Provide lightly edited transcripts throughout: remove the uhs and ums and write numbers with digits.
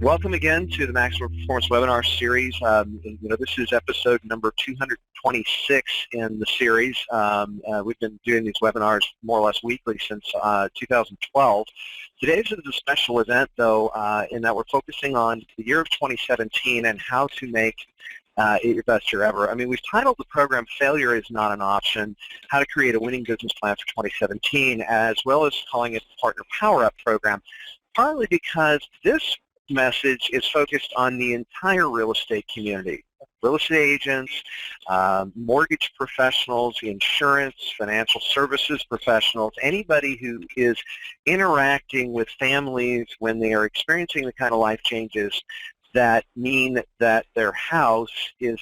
Welcome again to the Maximum Performance Webinar Series. This is episode number 226 in the series. We've been doing these webinars more or less weekly since 2012. Today's is a special event, though, in that we're focusing on the year of 2017 and how to make it your best year ever. I mean, we've titled the program "Failure is Not an Option: How to Create a Winning Business Plan for 2017," as well as calling it the Partner Power Up program, partly because this message is focused on the entire real estate community. Real estate agents, mortgage professionals, insurance, financial services professionals, anybody who is interacting with families when they are experiencing the kind of life changes that mean that their house is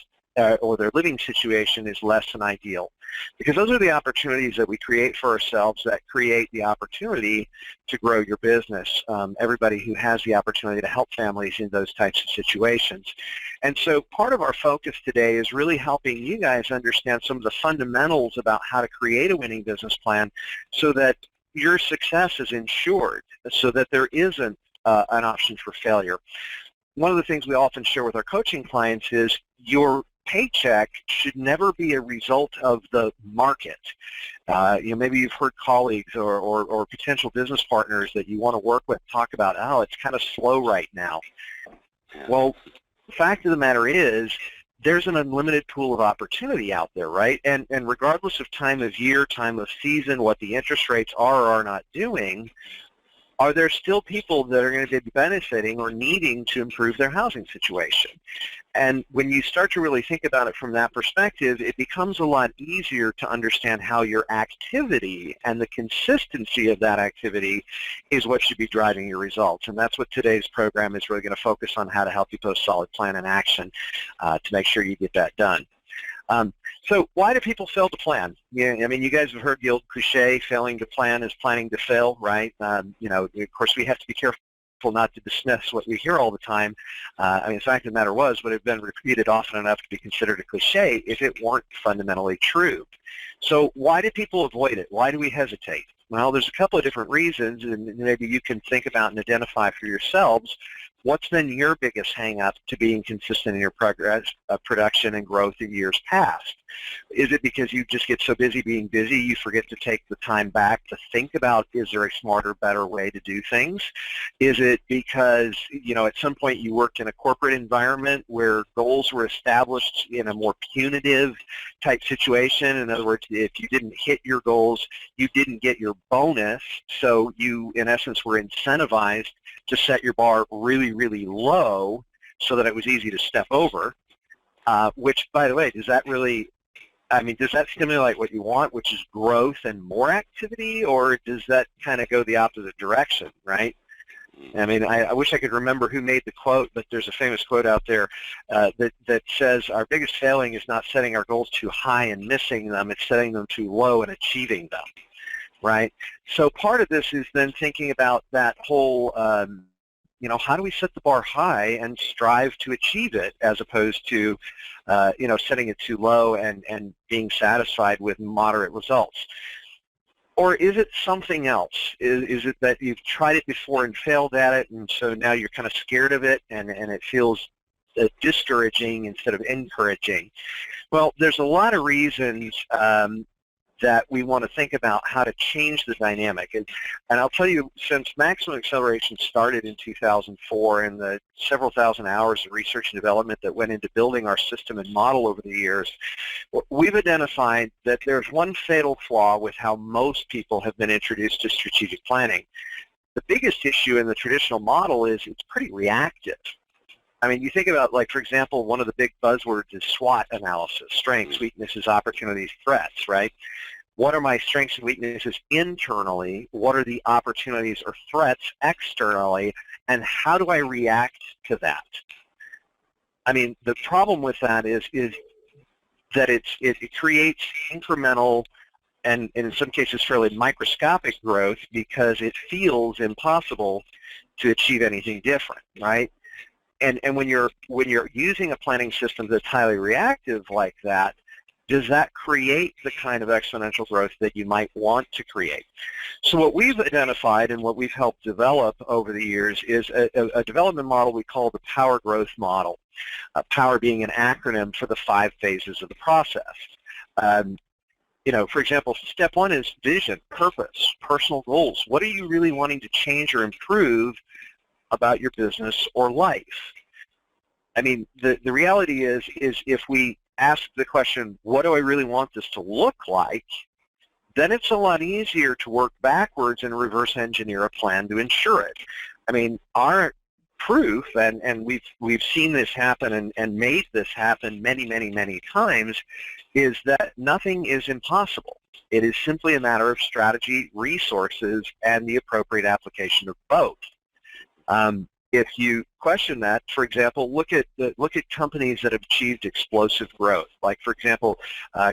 or their living situation is less than ideal. Because those are the opportunities that we create for ourselves that create the opportunity to grow your business. Everybody who has the opportunity to help families in those types of situations. And so part of our focus today is really helping you guys understand some of the fundamentals about how to create a winning business plan so that your success is ensured, so that there isn't an option for failure. One of the things we often share with our coaching clients is your paycheck should never be a result of the market. Maybe you've heard colleagues or potential business partners that you want to work with talk about, oh, it's kind of slow right now. Well, the fact of the matter is there's an unlimited pool of opportunity out there, right? And regardless of time of year, time of season, what the interest rates are or are not doing, are there still people that are going to be benefiting or needing to improve their housing situation? And when you start to really think about it from that perspective, it becomes a lot easier to understand how your activity and the consistency of that activity is what should be driving your results. And that's what today's program is really going to focus on, how to help you post solid plan and action to make sure you get that done. So why do people fail to plan? Yeah, I mean, you guys have heard the old cliche, failing to plan is planning to fail, right? Of course, we have to be careful not to dismiss what we hear all the time. The fact of the matter would have been repeated often enough to be considered a cliche if it weren't fundamentally true. So why do people avoid it? Why do we hesitate? Well, there's a couple of different reasons, and maybe you can think about and identify for yourselves what's been your biggest hang-up to being consistent in your progress, production and growth in years past. Is it because you just get so busy being busy you forget to take the time back to think about, is there a smarter, better way to do things? Is it because, at some point you worked in a corporate environment where goals were established in a more punitive type situation? In other words, if you didn't hit your goals, you didn't get your bonus, so you, in essence, were incentivized to set your bar really, really low so that it was easy to step over, which, by the way, does that stimulate what you want, which is growth and more activity, or does that kind of go the opposite direction, right? I mean, I wish I could remember who made the quote, but there's a famous quote out there that says, our biggest failing is not setting our goals too high and missing them, it's setting them too low and achieving them. Right? So part of this is then thinking about that whole, how do we set the bar high and strive to achieve it, as opposed to, setting it too low and being satisfied with moderate results? Or is it something else? Is it that you've tried it before and failed at it, and so now you're kind of scared of it and it feels discouraging instead of encouraging? Well, there's a lot of reasons that we want to think about how to change the dynamic. And I'll tell you, since Maximum Acceleration started in 2004 and the several thousand hours of research and development that went into building our system and model over the years, we've identified that there's one fatal flaw with how most people have been introduced to strategic planning. The biggest issue in the traditional model is it's pretty reactive. I mean, you think about, like, for example, one of the big buzzwords is SWOT analysis: strengths, weaknesses, opportunities, threats, right? What are my strengths and weaknesses internally? What are the opportunities or threats externally? And how do I react to that? I mean, the problem with that is that it creates incremental and in some cases fairly microscopic growth, because it feels impossible to achieve anything different, right? And when you're using a planning system that's highly reactive like that, Does that create the kind of exponential growth that you might want to create? So what we've identified and what we've helped develop over the years is a development model we call the Power Growth Model, POWER being an acronym for the 5 phases of the process. For example, step 1 is vision, purpose, personal goals. What are you really wanting to change or improve about your business or life? I mean, the reality is if we ask the question, what do I really want this to look like, then it's a lot easier to work backwards and reverse engineer a plan to ensure it. I mean, our proof, and we've seen this happen and made this happen many, many, many times, is that nothing is impossible. It is simply a matter of strategy, resources, and the appropriate application of both. If you question that, for example, look at companies that have achieved explosive growth. Like, for example,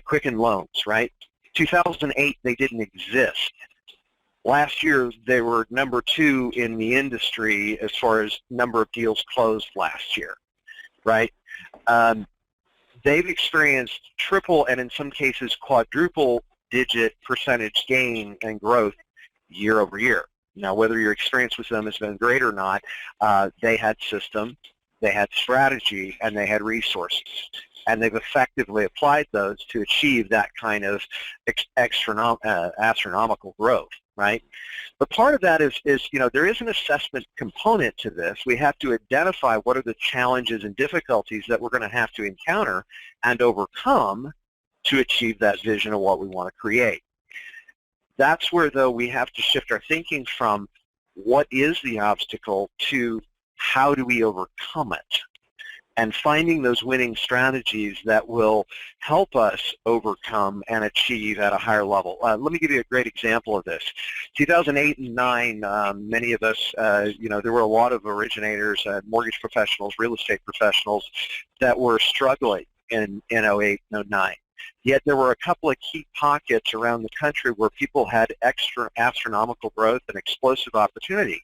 Quicken Loans, right? 2008, they didn't exist. Last year, they were number 2 in the industry as far as number of deals closed last year, right? They've experienced triple and in some cases quadruple-digit percentage gain and growth year over year. Now, whether your experience with them has been great or not, they had system, they had strategy, and they had resources. And they've effectively applied those to achieve that kind of astronomical growth, right? But part of that is there is an assessment component to this. We have to identify what are the challenges and difficulties that we're going to have to encounter and overcome to achieve that vision of what we want to create. That's where, though, we have to shift our thinking from what is the obstacle to how do we overcome it, and finding those winning strategies that will help us overcome and achieve at a higher level. Let me give you a great example of this. 2008 and 9, many of us, there were a lot of originators, mortgage professionals, real estate professionals that were struggling in 08 and 09. Yet there were a couple of key pockets around the country where people had extra astronomical growth and explosive opportunity.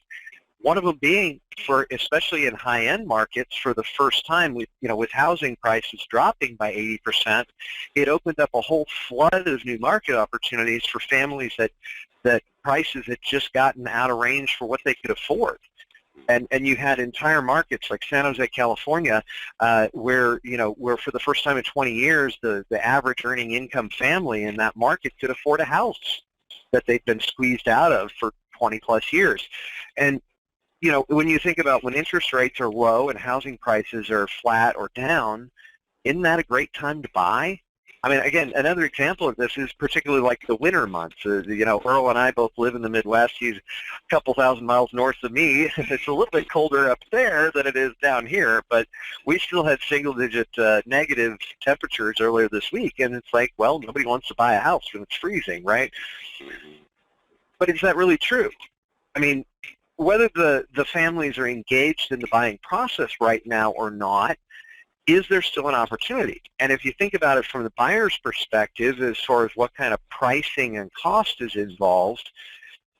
One of them being, especially in high-end markets, for the first time, with housing prices dropping by 80%, it opened up a whole flood of new market opportunities for families that prices had just gotten out of range for what they could afford. And you had entire markets like San Jose, California, where for the first time in 20 years, the average earning income family in that market could afford a house that they'd been squeezed out of for 20 plus years. And when you think about when interest rates are low and housing prices are flat or down, isn't that a great time to buy? I mean, again, another example of this is particularly like the winter months. Earl and I both live in the Midwest. He's a couple thousand miles north of me. It's a little bit colder up there than it is down here, but we still had single-digit negative temperatures earlier this week, and it's like, well, nobody wants to buy a house when it's freezing, right? But is that really true? I mean, whether the families are engaged in the buying process right now or not, is there still an opportunity? And if you think about it from the buyer's perspective, as far as what kind of pricing and cost is involved,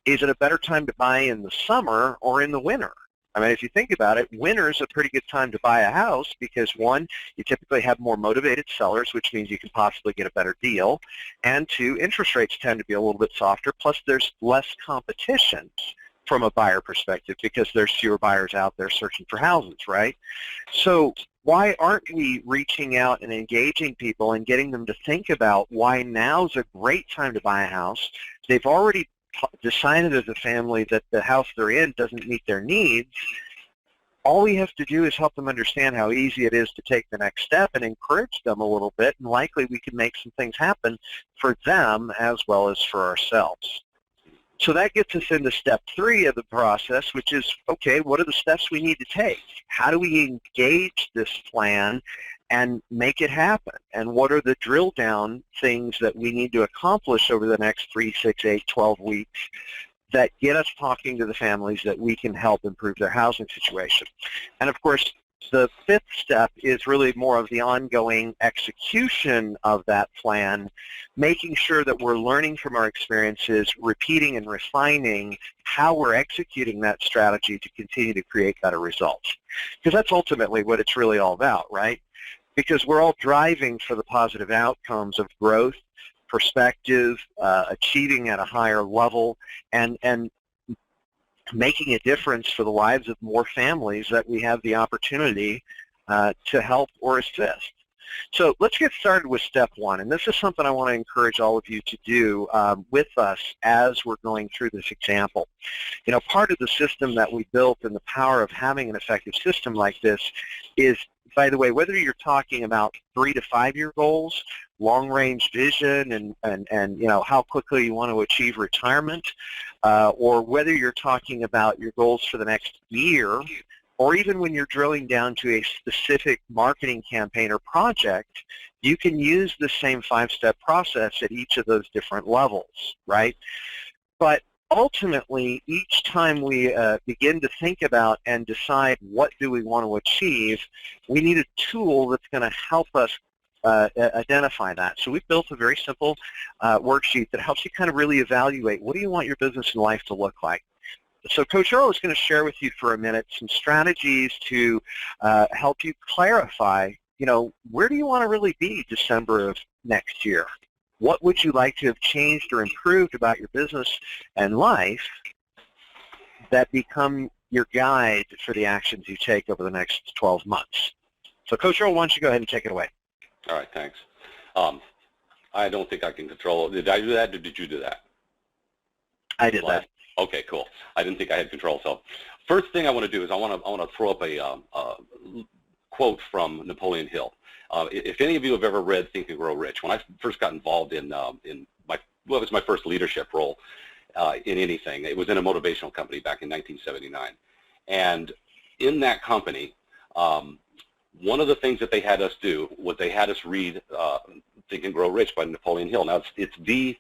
is it a better time to buy in the summer or in the winter? I mean, if you think about it, winter is a pretty good time to buy a house because, one, you typically have more motivated sellers, which means you can possibly get a better deal, and 2, interest rates tend to be a little bit softer, plus there's less competition from a buyer perspective because there's fewer buyers out there searching for houses, right? So why aren't we reaching out and engaging people and getting them to think about why now's a great time to buy a house? They've already decided as a family that the house they're in doesn't meet their needs. All we have to do is help them understand how easy it is to take the next step and encourage them a little bit, and likely we can make some things happen for them as well as for ourselves. So that gets us into step 3 of the process, which is, okay, what are the steps we need to take? How do we engage this plan and make it happen? And what are the drill down things that we need to accomplish over the next 3, 6, 8, 12 weeks that get us talking to the families that we can help improve their housing situation? And of course, the 5th step is really more of the ongoing execution of that plan, making sure that we're learning from our experiences, repeating and refining how we're executing that strategy to continue to create better results. Because that's ultimately what it's really all about, right? because we're all driving for the positive outcomes of growth, perspective, achieving at a higher level, and making a difference for the lives of more families that we have the opportunity to help or assist. So let's get started with step one, and this is something I want to encourage all of you to do with us as we're going through this example. You know, part of the system that we built and the power of having an effective system like this is, by the way, whether you're talking about 3 to 5 year goals, long-range vision, and you know, how quickly you want to achieve retirement, or whether you're talking about your goals for the next year, or even when you're drilling down to a specific marketing campaign or project, you can use the same 5-step process at each of those different levels, right? But ultimately, each time we begin to think about and decide what do we want to achieve, we need a tool that's going to help us identify that. So we've built a very simple worksheet that helps you kind of really evaluate what do you want your business and life to look like. So Coach Earl is going to share with you for a minute some strategies to help you clarify, you know, where do you want to really be December of next year? What would you like to have changed or improved about your business and life that become your guide for the actions you take over the next 12 months? So Coach Earl, why don't you go ahead and take it away? All right, thanks. I don't think I can control it. Did I do that, or did you do that? I did that. Okay, cool. I didn't think I had control. So first thing I want to do is I want to throw up a quote from Napoleon Hill. If any of you have ever read Think and Grow Rich, when I first got involved in it was my first leadership role in anything. It was in a motivational company back in 1979. And in that company, one of the things that they had us do was they had us read Think and Grow Rich by Napoleon Hill. Now, it's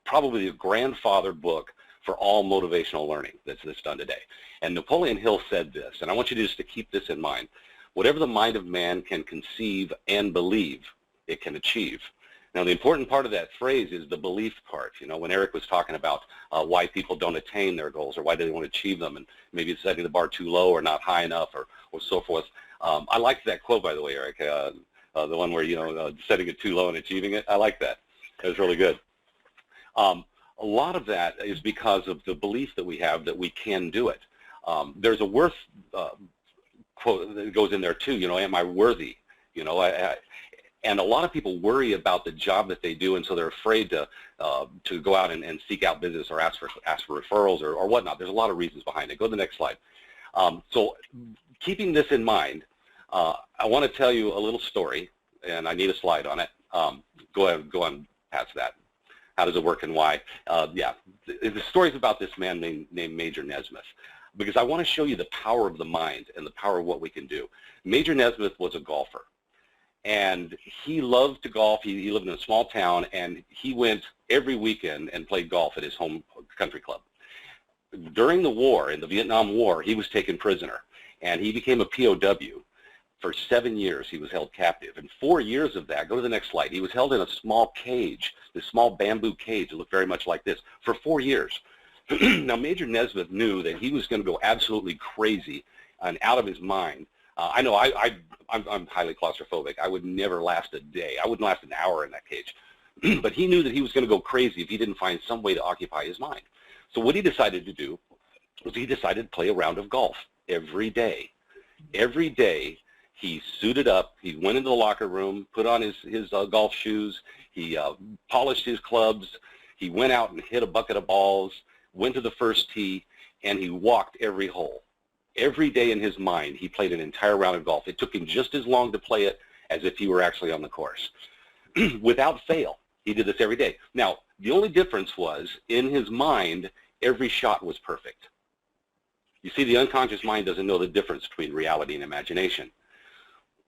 probably the grandfather book for all motivational learning that's done today. And Napoleon Hill said this, and I want you just to keep this in mind. Whatever the mind of man can conceive and believe, it can achieve. Now, the important part of that phrase is the belief part. You know, when Erik was talking about why people don't attain their goals or why they don't achieve them, and maybe it's setting the bar too low or not high enough or so forth. I liked that quote, by the way, Erik, the one where, you know, setting it too low and achieving it. I like that. It was really good. A lot of that is because of the belief that we have that we can do it. There's a worth quote that goes in there too, you know, am I worthy? You know, and a lot of people worry about the job that they do, and so they're afraid to go out and seek out business or ask for referrals or whatnot. There's a lot of reasons behind it. Go to the next slide. So keeping this in mind, I want to tell you a little story, and I need a slide on it. Go on past that. How does it work and why? Yeah, the story's about this man named Major Nesmith, because I want to show you the power of the mind and the power of what we can do. Major Nesmith was a golfer, and he loved to golf. He lived in a small town, and he went every weekend and played golf at his home country club. During the war, in the Vietnam War, he was taken prisoner, and he became a POW. For 7 years, he was held captive. And 4 years of that, go to the next slide, he was held in a small cage, this small bamboo cage that looked very much like this, for 4 years. Now, Major Nesmith knew that he was going to go absolutely crazy and out of his mind. I know I'm highly claustrophobic. I would never last a day. I wouldn't last an hour in that cage. But he knew that he was going to go crazy if he didn't find some way to occupy his mind. So what he decided to do was he decided to play a round of golf every day. Every day, he suited up, he went into the locker room, put on his golf shoes, he polished his clubs, he went out and hit a bucket of balls, went to the first tee, and he walked every hole. Every day in his mind, he played an entire round of golf. It took him just as long to play it as if he were actually on the course. Without fail, he did this every day. Now, the only difference was, in his mind, every shot was perfect. You see, the unconscious mind doesn't know the difference between reality and imagination.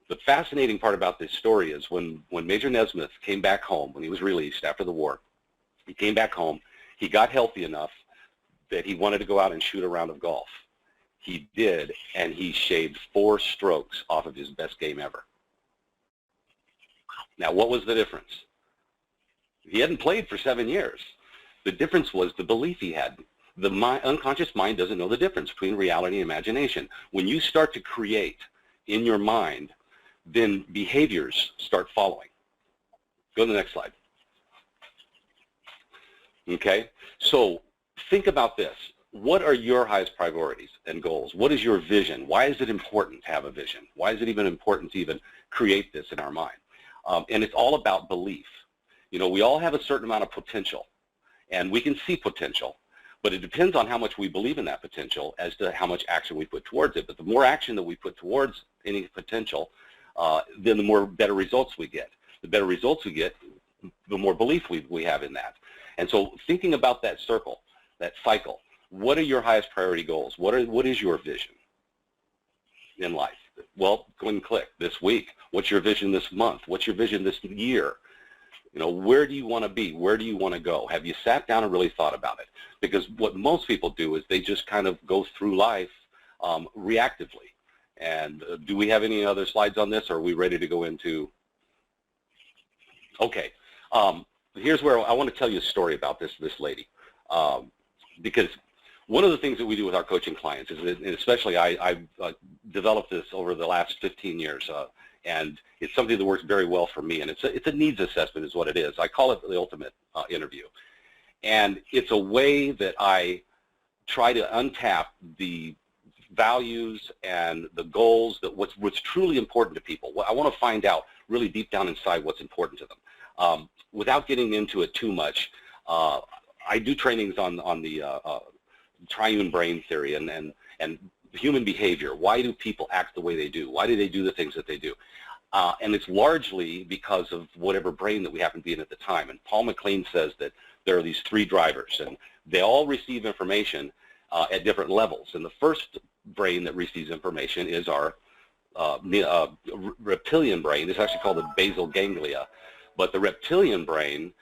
The fascinating part about this story is when Major Nesmith came back home, when he was released after the war, he came back home, he got healthy enough that he wanted to go out and shoot a round of golf. He did, and he shaved 4 strokes off of his best game ever. Now, what was the difference? He hadn't played for 7 years. The difference was the belief he had. The unconscious mind doesn't know the difference between reality and imagination. When you start to create in your mind then behaviors start following. Go to the next slide. Okay, so think about this. What are your highest priorities and goals? What is your vision? Why is it important to have a vision? Why is it even important to even create this in our mind? And it's all about belief. You know, we all have a certain amount of potential, and we can see potential, but it depends on how much we believe in that potential as to how much action we put towards it. But the more action that we put towards any potential, then the more better results we get. The better results we get, the more belief we have in that. And so thinking about that circle, that cycle, what are your highest priority goals? What is your vision in life? Well, go and click this week. What's your vision this month? What's your vision this year? You know, where do you want to be? Where do you want to go? Have you sat down and really thought about it? Because what most people do is they just kind of go through life reactively. And do we have any other slides on this, or are we ready to go into? Okay. Here's where I want to tell you a story about this lady, because one of the things that we do with our coaching clients is, and especially I've developed this over the last 15 years, and it's something that works very well for me, and it's a needs assessment is what it is. I call it the ultimate interview, and it's a way that I try to untap the values and the goals, that what's truly important to people. I want to find out really deep down inside what's important to them. Without getting into it too much, I do trainings on the triune brain theory and human behavior. Why do people act the way they do? Why do they do the things that they do? And it's largely because of whatever brain that we happen to be in at the time. And Paul McLain says that there are these three drivers, and they all receive information at different levels. And the first brain that receives information is our reptilian brain. It's actually called the basal ganglia. But the reptilian brain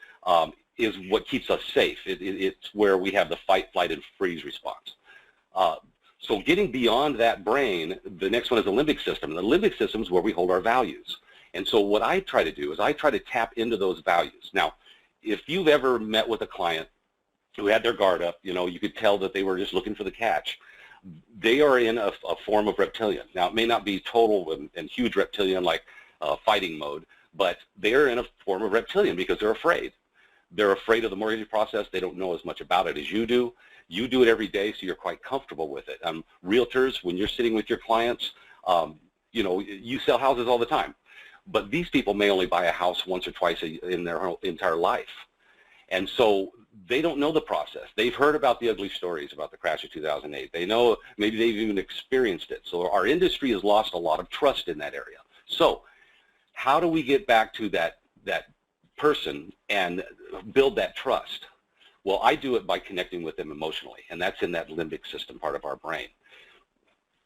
is what keeps us safe. It's where we have the fight, flight, and freeze response. So getting beyond that brain, the next one is the limbic system. And the limbic system is where we hold our values. And so what I try to do is I try to tap into those values. Now, if you've ever met with a client who had their guard up, you know, you could tell that they were just looking for the catch. They are in a form of reptilian. Now, it may not be total and huge reptilian like fighting mode, but they're in a form of reptilian because they're afraid. They're afraid of the mortgage process. They don't know as much about it as you do. You do it every day, so you're quite comfortable with it. Realtors, when you're sitting with your clients, you know, you sell houses all the time. But these people may only buy a house once or twice in their whole entire life. And so they don't know the process. They've heard about the ugly stories about the crash of 2008. They know, maybe they've even experienced it. So our industry has lost a lot of trust in that area. So how do we get back to that person and build that trust? Well, I do it by connecting with them emotionally, and that's in that limbic system part of our brain.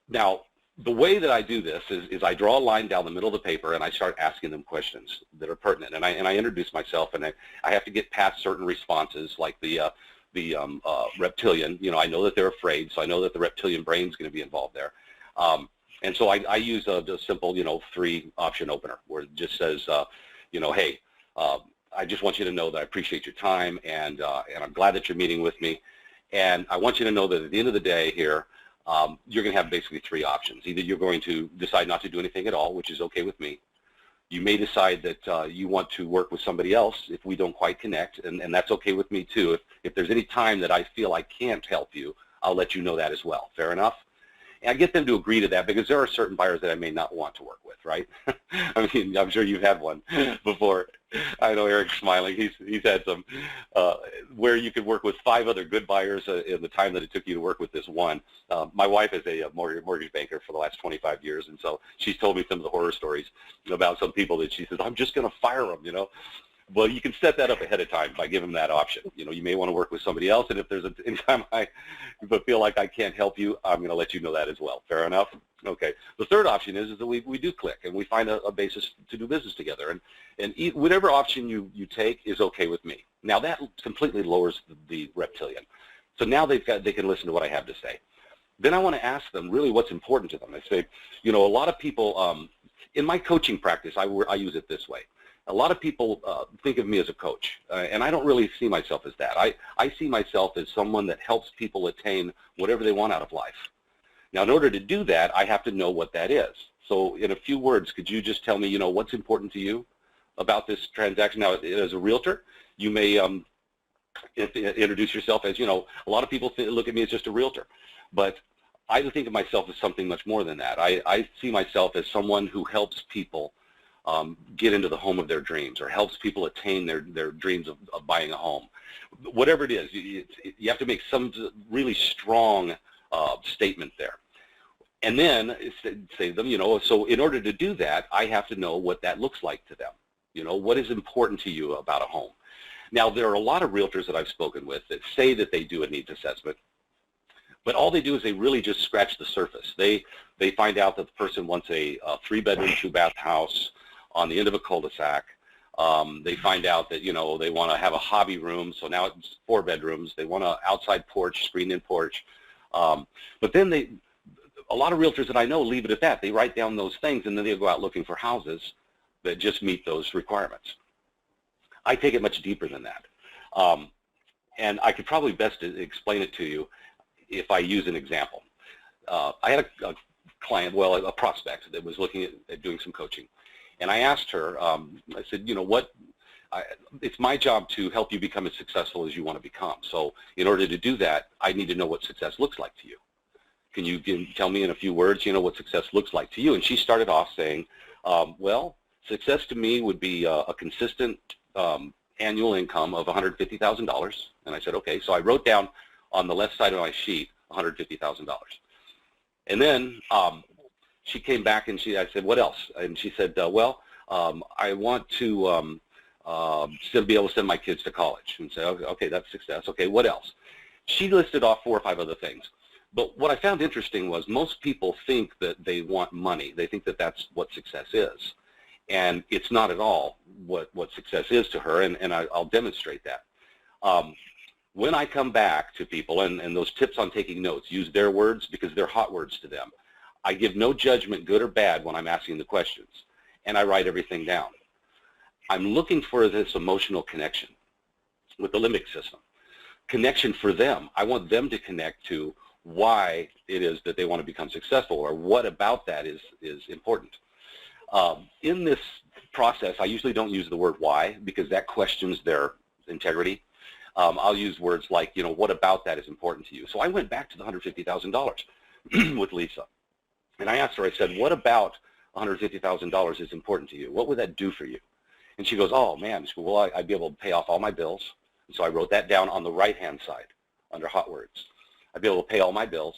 Now, the way that I do this is I draw a line down the middle of the paper and I start asking them questions that are pertinent. And I introduce myself, and I have to get past certain responses like the reptilian. You know, I know that they're afraid, so I know that the reptilian brain is going to be involved there. And so I use a simple, you know, 3-option opener where it just says, you know, hey, I just want you to know that I appreciate your time, and I'm glad that you're meeting with me. And I want you to know that at the end of the day here, you're going to have basically 3 options. Either you're going to decide not to do anything at all, which is okay with me. You may decide that you want to work with somebody else if we don't quite connect, and that's okay with me too. If there's any time that I feel I can't help you, I'll let you know that as well. Fair enough? And I get them to agree to that because there are certain buyers that I may not want to work with, right? I mean, I'm sure you've had one before. I know Eric's smiling. He's had some where you could work with 5 other good buyers in the time that it took you to work with this one. My wife is a mortgage banker for the last 25 years, and so she's told me some of the horror stories about some people that she says, I'm just going to fire them, you know. Well, you can set that up ahead of time by giving them that option. You know, you may want to work with somebody else, and if there's any time I feel like I can't help you, I'm going to let you know that as well. Fair enough? Okay. The third option is that we do click, and we find a basis to do business together. And whatever option you take is okay with me. Now, that completely lowers the reptilian. So now they can listen to what I have to say. Then I want to ask them really what's important to them. I say, you know, a lot of people, in my coaching practice, I use it this way. A lot of people think of me as a coach, and I don't really see myself as that. I see myself as someone that helps people attain whatever they want out of life. Now, in order to do that, I have to know what that is. So in a few words, could you just tell me, what's important to you about this transaction? Now, as a realtor, you may introduce yourself as, a lot of people look at me as just a realtor, but I think of myself as something much more than that. I see myself as someone who helps people get into the home of their dreams, or helps people attain their dreams of buying a home. Whatever it is, you have to make some really strong statement there. And then say to them, so in order to do that, I have to know what that looks like to them. What is important to you about a home? Now, there are a lot of realtors that I've spoken with that say that they do a needs assessment, but all they do is they really just scratch the surface. They find out that the person wants a 3-bedroom, 2-bath house on the end of a cul-de-sac. They find out that, they want to have a hobby room, so now it's 4 bedrooms. They want an outside porch, screened-in porch. But then a lot of realtors that I know leave it at that. They write down those things, and then they'll go out looking for houses that just meet those requirements. I take it much deeper than that. And I could probably best explain it to you if I use an example. I had a client, a prospect that was looking at doing some coaching. And I asked her, I said, it's my job to help you become as successful as you want to become. So in order to do that, I need to know what success looks like to you. Can you tell me in a few words, what success looks like to you? And she started off saying, well, success to me would be a consistent annual income of $150,000. And I said, okay. So I wrote down on the left side of my sheet $150,000. And then she came back and I said, what else? And she said, I want to still be able to send my kids to college. And say, okay, that's success. Okay, what else? She listed off 4 or 5 other things. But what I found interesting was most people think that they want money. They think that that's what success is. And it's not at all what success is to her, and I'll demonstrate that. When I come back to people, and those tips on taking notes, use their words because they're hot words to them. I give no judgment, good or bad, when I'm asking the questions, and I write everything down. I'm looking for this emotional connection with the limbic system. Connection for them. I want them to connect to why it is that they want to become successful, or what about that is important. In this process, I usually don't use the word why, because that questions their integrity. I'll use words like, what about that is important to you? So I went back to the $150,000 with Lisa. And I asked her, I said, what about $150,000 is important to you? What would that do for you? And she goes, oh, man. She goes, well, I'd be able to pay off all my bills. And so I wrote that down on the right-hand side under hot words. I'd be able to pay all my bills.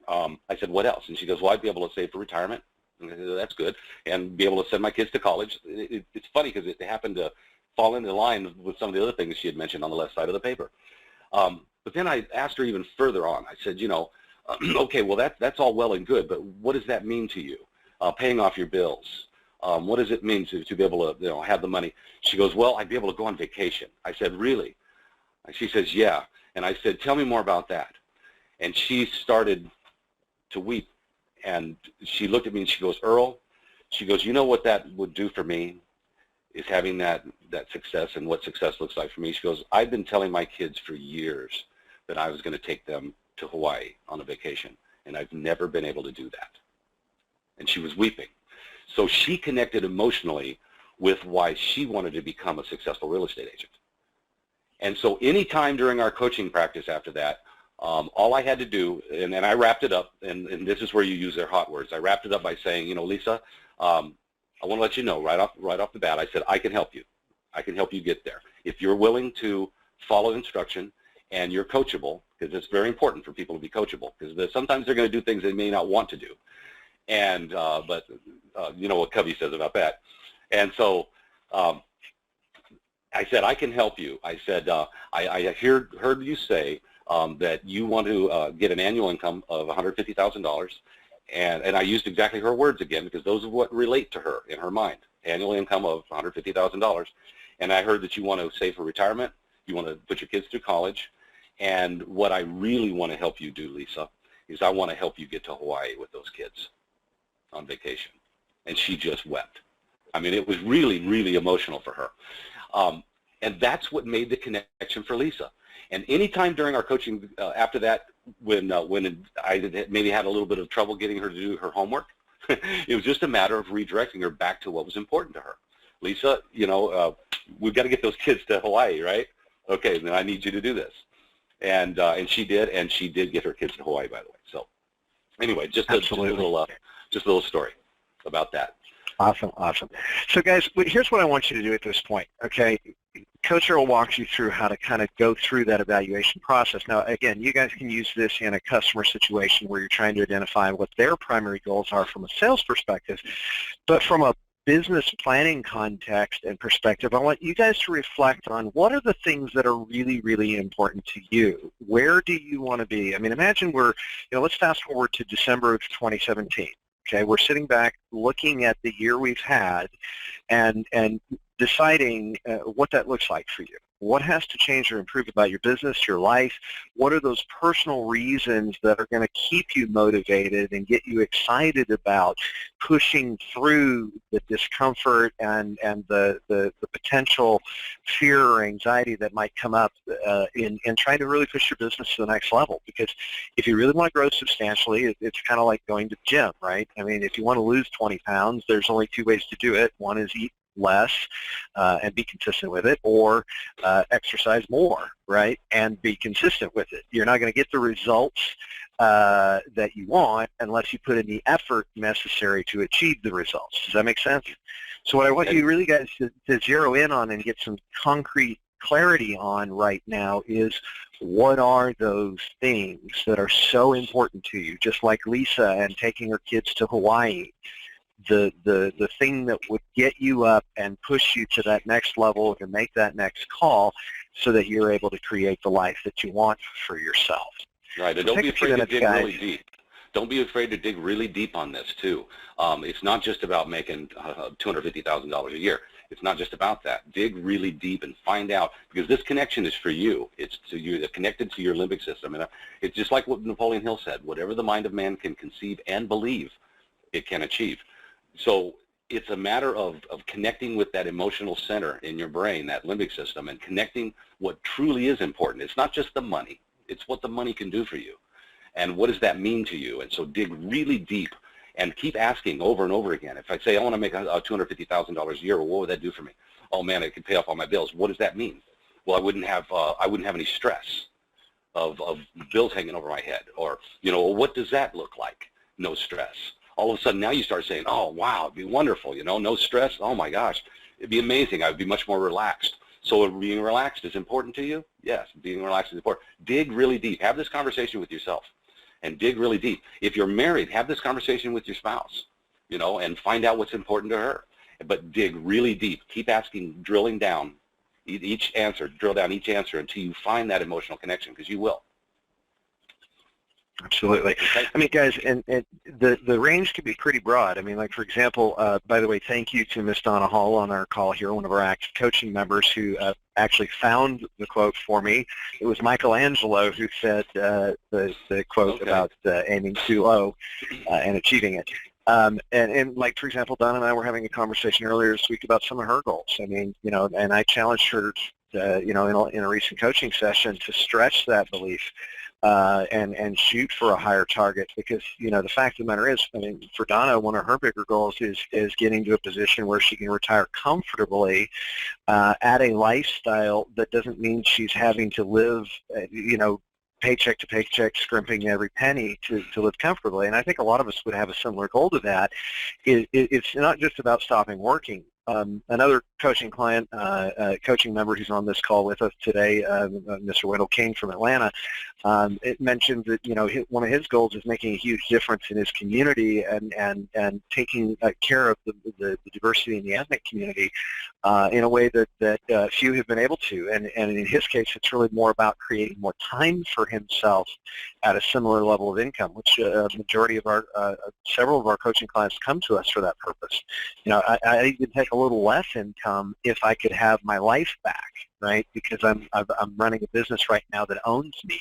I said, what else? And she goes, well, I'd be able to save for retirement. And I said, that's good. And be able to send my kids to college. It's funny because it happened to fall into line with some of the other things she had mentioned on the left side of the paper. But then I asked her even further on. I said, okay, well, that's all well and good, but what does that mean to you? Paying off your bills. What does it mean to be able to have the money? She goes, well, I'd be able to go on vacation. I said, really? And she says, yeah. And I said, tell me more about that. And she started to weep. And she looked at me and she goes, Earl, she goes, you know what that would do for me is having that success and what success looks like for me. She goes, I've been telling my kids for years that I was going to take them to Hawaii on a vacation, and I've never been able to do that. And she was weeping. So she connected emotionally with why she wanted to become a successful real estate agent. And so any time during our coaching practice after that, all I had to do, and I wrapped it up, and this is where you use their hot words. I wrapped it up by saying, Lisa, I want to let you know right off the bat, I said, I can help you. I can help you get there. If you're willing to follow instruction and you're coachable, because it's very important for people to be coachable, because sometimes they're going to do things they may not want to do. And, but you know what Covey says about that. And so I said, I can help you. I said, I heard you say that you want to get an annual income of $150,000. And I used exactly her words again, because those are what relate to her in her mind. Annual income of $150,000. And I heard that you want to save for retirement. You want to put your kids through college. And what I really want to help you do, Lisa, is I want to help you get to Hawaii with those kids on vacation. And she just wept. I mean, it was really, really emotional for her. And that's what made the connection for Lisa. And anytime during our coaching after that, when I maybe had a little bit of trouble getting her to do her homework, It was just a matter of redirecting her back to what was important to her. Lisa, we've got to get those kids to Hawaii, right? Okay, then I need you to do this. And she did, and she did get her kids to Hawaii, by the way. So anyway, just a little story about that. Awesome, awesome. So guys, here's what I want you to do at this point, okay? Coach Earl walks you through how to kind of go through that evaluation process. Now, again, you guys can use this in a customer situation where you're trying to identify what their primary goals are from a sales perspective. But from a business planning context and perspective, I want you guys to reflect on what are the things that are really, really important to you. Where do you want to be? I mean, imagine let's fast forward to December of 2017. Okay, we're sitting back looking at the year we've had and deciding what that looks like for you. What has to change or improve about your business, your life? What are those personal reasons that are going to keep you motivated and get you excited about pushing through the discomfort and the potential fear or anxiety that might come up in trying to really push your business to the next level? Because if you really want to grow substantially, it's kind of like going to the gym, right? I mean, if you want to lose 20 pounds, there's only two ways to do it. One is eat less and be consistent with it, or exercise more, right, and be consistent with it. You're not going to get the results that you want unless you put in the effort necessary to achieve the results. Does that make sense? So what I want you really guys to zero in on and get some concrete clarity on right now is, what are those things that are so important to you? Just like Lisa and taking her kids to Hawaii. The thing that would get you up and push you to that next level and make that next call so that you're able to create the life that you want for yourself. Right, and don't be afraid to dig really deep. Don't be afraid to dig really deep on this, too. It's not just about making $250,000 a year. It's not just about that. Dig really deep and find out, because this connection is for you. It's to you, it's connected to your limbic system. And it's just like what Napoleon Hill said, whatever the mind of man can conceive and believe, it can achieve. So it's a matter of connecting with that emotional center in your brain, that limbic system, and connecting what truly is important. It's not just the money. It's what the money can do for you. And what does that mean to you? And so dig really deep and keep asking over and over again. If I say I want to make $250,000 a year, well, what would that do for me? Oh, man, it could pay off all my bills. What does that mean? Well, I wouldn't have any stress of bills hanging over my head. Or, what does that look like? No stress. All of a sudden now you start saying, oh, wow, it'd be wonderful, no stress. Oh, my gosh, it'd be amazing. I would be much more relaxed. So being relaxed is important to you? Yes, being relaxed is important. Dig really deep. Have this conversation with yourself and dig really deep. If you're married, have this conversation with your spouse, and find out what's important to her. But dig really deep. Keep asking, drilling down each answer, drill down each answer until you find that emotional connection, because you will. Absolutely. I mean, guys, and the range can be pretty broad. I mean, like, for example, by the way, thank you to Miss Donna Hall on our call here, one of our active coaching members who actually found the quote for me. It was Michelangelo who said the quote about aiming too low and achieving it. And like, for example, Donna and I were having a conversation earlier this week about some of her goals. I mean, and I challenged her, in a recent coaching session to stretch that belief. And shoot for a higher target, because the fact of the matter is, I mean, for Donna, one of her bigger goals is getting to a position where she can retire comfortably at a lifestyle that doesn't mean she's having to live paycheck to paycheck, scrimping every penny to live comfortably. And I think a lot of us would have a similar goal to that. It's not just about stopping working. Another coaching client, coaching member who's on this call with us today, Mr. Wendell King from Atlanta, it mentioned that one of his goals is making a huge difference in his community and taking care of the diversity in the ethnic community in a way that few have been able to. And in his case, it's really more about creating more time for himself at a similar level of income, which a majority of several of our coaching clients come to us for that purpose. I even take a little less income if I could have my life back, right? Because I'm running a business right now that owns me.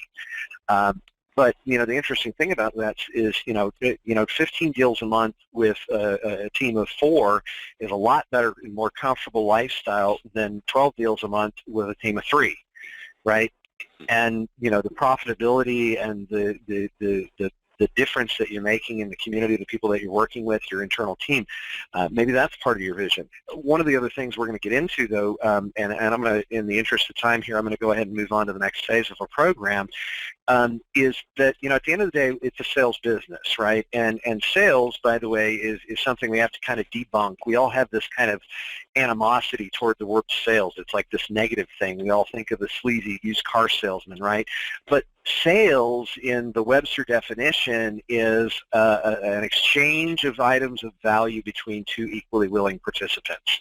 But the interesting thing about that is 15 deals a month with a team of 4 is a lot better and more comfortable lifestyle than 12 deals a month with a team of 3, right? And the profitability and the the difference that you're making in the community, the people that you're working with, your internal team. Maybe that's part of your vision. One of the other things we're going to get into, though, and I'm going to, in the interest of time here, I'm going to go ahead and move on to the next phase of our program, is that, at the end of the day, it's a sales business, right? And sales, by the way, is something we have to kind of debunk. We all have this kind of animosity toward the word sales. It's like this negative thing. We all think of the sleazy used car salesman, right? But sales, in the Webster definition, is an exchange of items of value between two equally willing participants.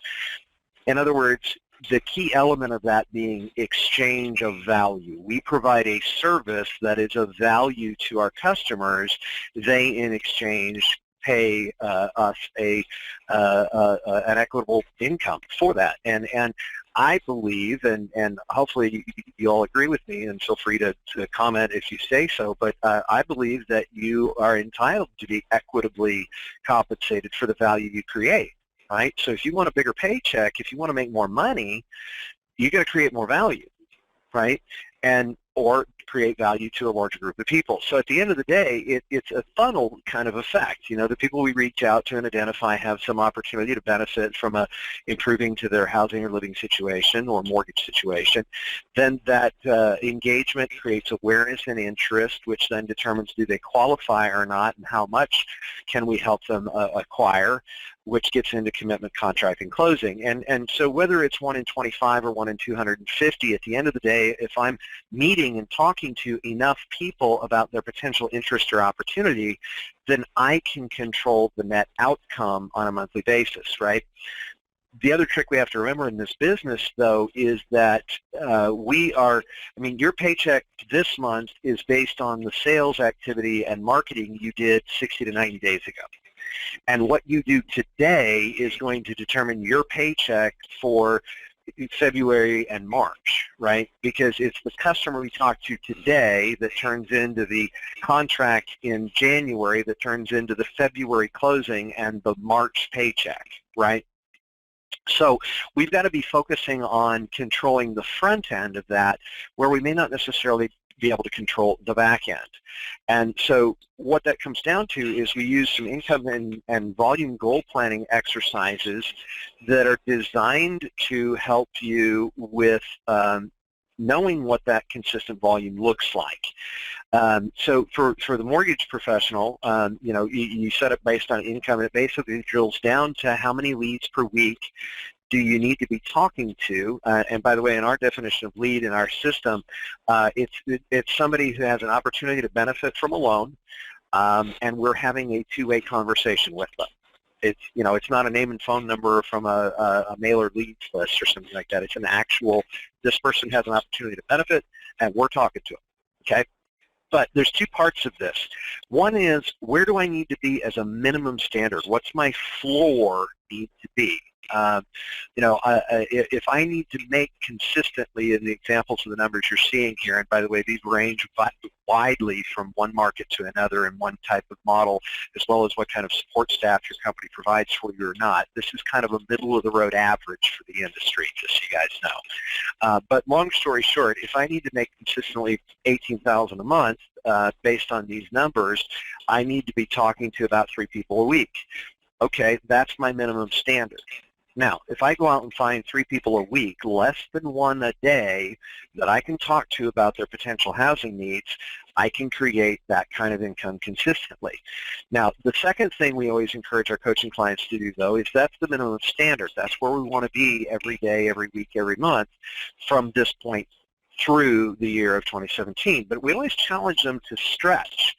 In other words, the key element of that being exchange of value. We provide a service that is of value to our customers. They, in exchange, pay us an equitable income for that. And I believe, and hopefully you all agree with me, and feel free to comment if you say so, but I believe that you are entitled to be equitably compensated for the value you create. Right? So if you want a bigger paycheck, if you want to make more money, you got to create more value, right? Or create value to a larger group of people. So at the end of the day, it's a funnel kind of effect. The people we reach out to and identify have some opportunity to benefit from improving to their housing or living situation or mortgage situation. Then that engagement creates awareness and interest, which then determines do they qualify or not, and how much can we help them acquire, which gets into commitment, contract, and closing. And so whether it's 1 in 25 or 1 in 250, at the end of the day, if I'm meeting and talking to enough people about their potential interest or opportunity, then I can control the net outcome on a monthly basis, right? The other trick we have to remember in this business, though, is that your paycheck this month is based on the sales activity and marketing you did 60 to 90 days ago. And what you do today is going to determine your paycheck for February and March, right? Because it's the customer we talk to today that turns into the contract in January, that turns into the February closing and the March paycheck, right? So we've got to be focusing on controlling the front end of that, where we may not necessarily be able to control the back end. And so what that comes down to is we use some income and volume goal planning exercises that are designed to help you with knowing what that consistent volume looks like. So for the mortgage professional, you set it based on income. It basically drills down to how many leads per week do you need to be talking to, and by the way, in our definition of lead in our system, it's somebody who has an opportunity to benefit from a loan, and we're having a two-way conversation with them. It's not a name and phone number from a mailer leads list or something like that. It's an actual, this person has an opportunity to benefit, and we're talking to them, okay? But there's two parts of this. One is, where do I need to be as a minimum standard? What's my floor need to be? If I need to make consistently, in the examples of the numbers you're seeing here, and by the way, these range widely from one market to another and one type of model, as well as what kind of support staff your company provides for you or not. This is kind of a middle-of-the-road average for the industry, just so you guys know. But long story short, if I need to make consistently $18,000 a month based on these numbers, I need to be talking to about 3 people a week. Okay, that's my minimum standard. Now, if I go out and find 3 people a week, less than 1 a day, that I can talk to about their potential housing needs, I can create that kind of income consistently. Now, the second thing we always encourage our coaching clients to do, though, is that's the minimum standard. That's where we want to be every day, every week, every month from this point through the year of 2017. But we always challenge them to stretch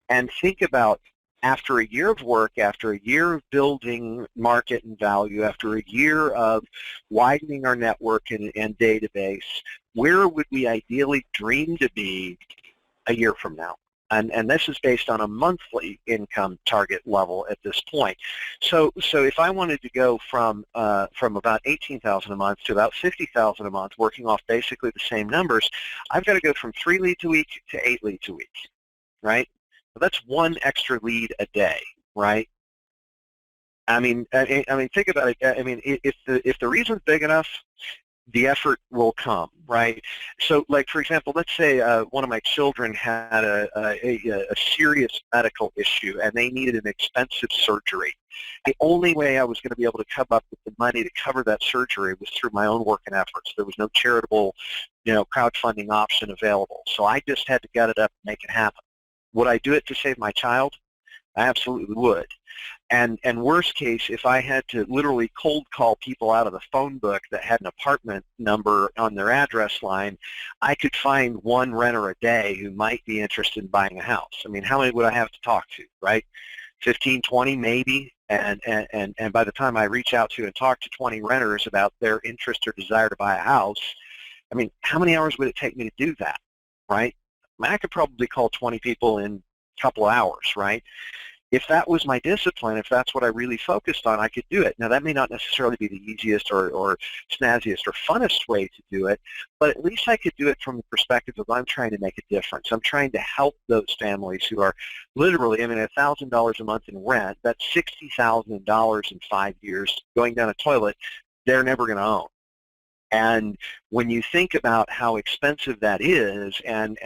and think about, after a year of work, after a year of building market and value, after a year of widening our network and database, where would we ideally dream to be a year from now? And this is based on a monthly income target level at this point. So if I wanted to go from about $18,000 a month to about $50,000 a month, working off basically the same numbers, I've got to go from 3 leads a week to 8 leads a week, right? That's 1 extra lead a day, right? I mean, think about it. I mean, if the region's big enough, the effort will come, right? So, like, for example, let's say one of my children had a serious medical issue and they needed an expensive surgery. The only way I was going to be able to come up with the money to cover that surgery was through my own work and efforts. There was no charitable, crowdfunding option available. So I just had to gut it up and make it happen. Would I do it to save my child? I absolutely would. And worst case, if I had to literally cold call people out of the phone book that had an apartment number on their address line, I could find one renter a day who might be interested in buying a house. I mean, how many would I have to talk to, right? 15, 20 maybe, and by the time I reach out to and talk to 20 renters about their interest or desire to buy a house, I mean, how many hours would it take me to do that, right? I mean, I could probably call 20 people in a couple of hours, right? If that was my discipline, if that's what I really focused on, I could do it. Now, that may not necessarily be the easiest or snazziest or funnest way to do it, but at least I could do it from the perspective of I'm trying to make a difference. I'm trying to help those families who are literally, I mean, $1,000 a month in rent, that's $60,000 in 5 years going down a toilet they're never going to own. And when you think about how expensive that is and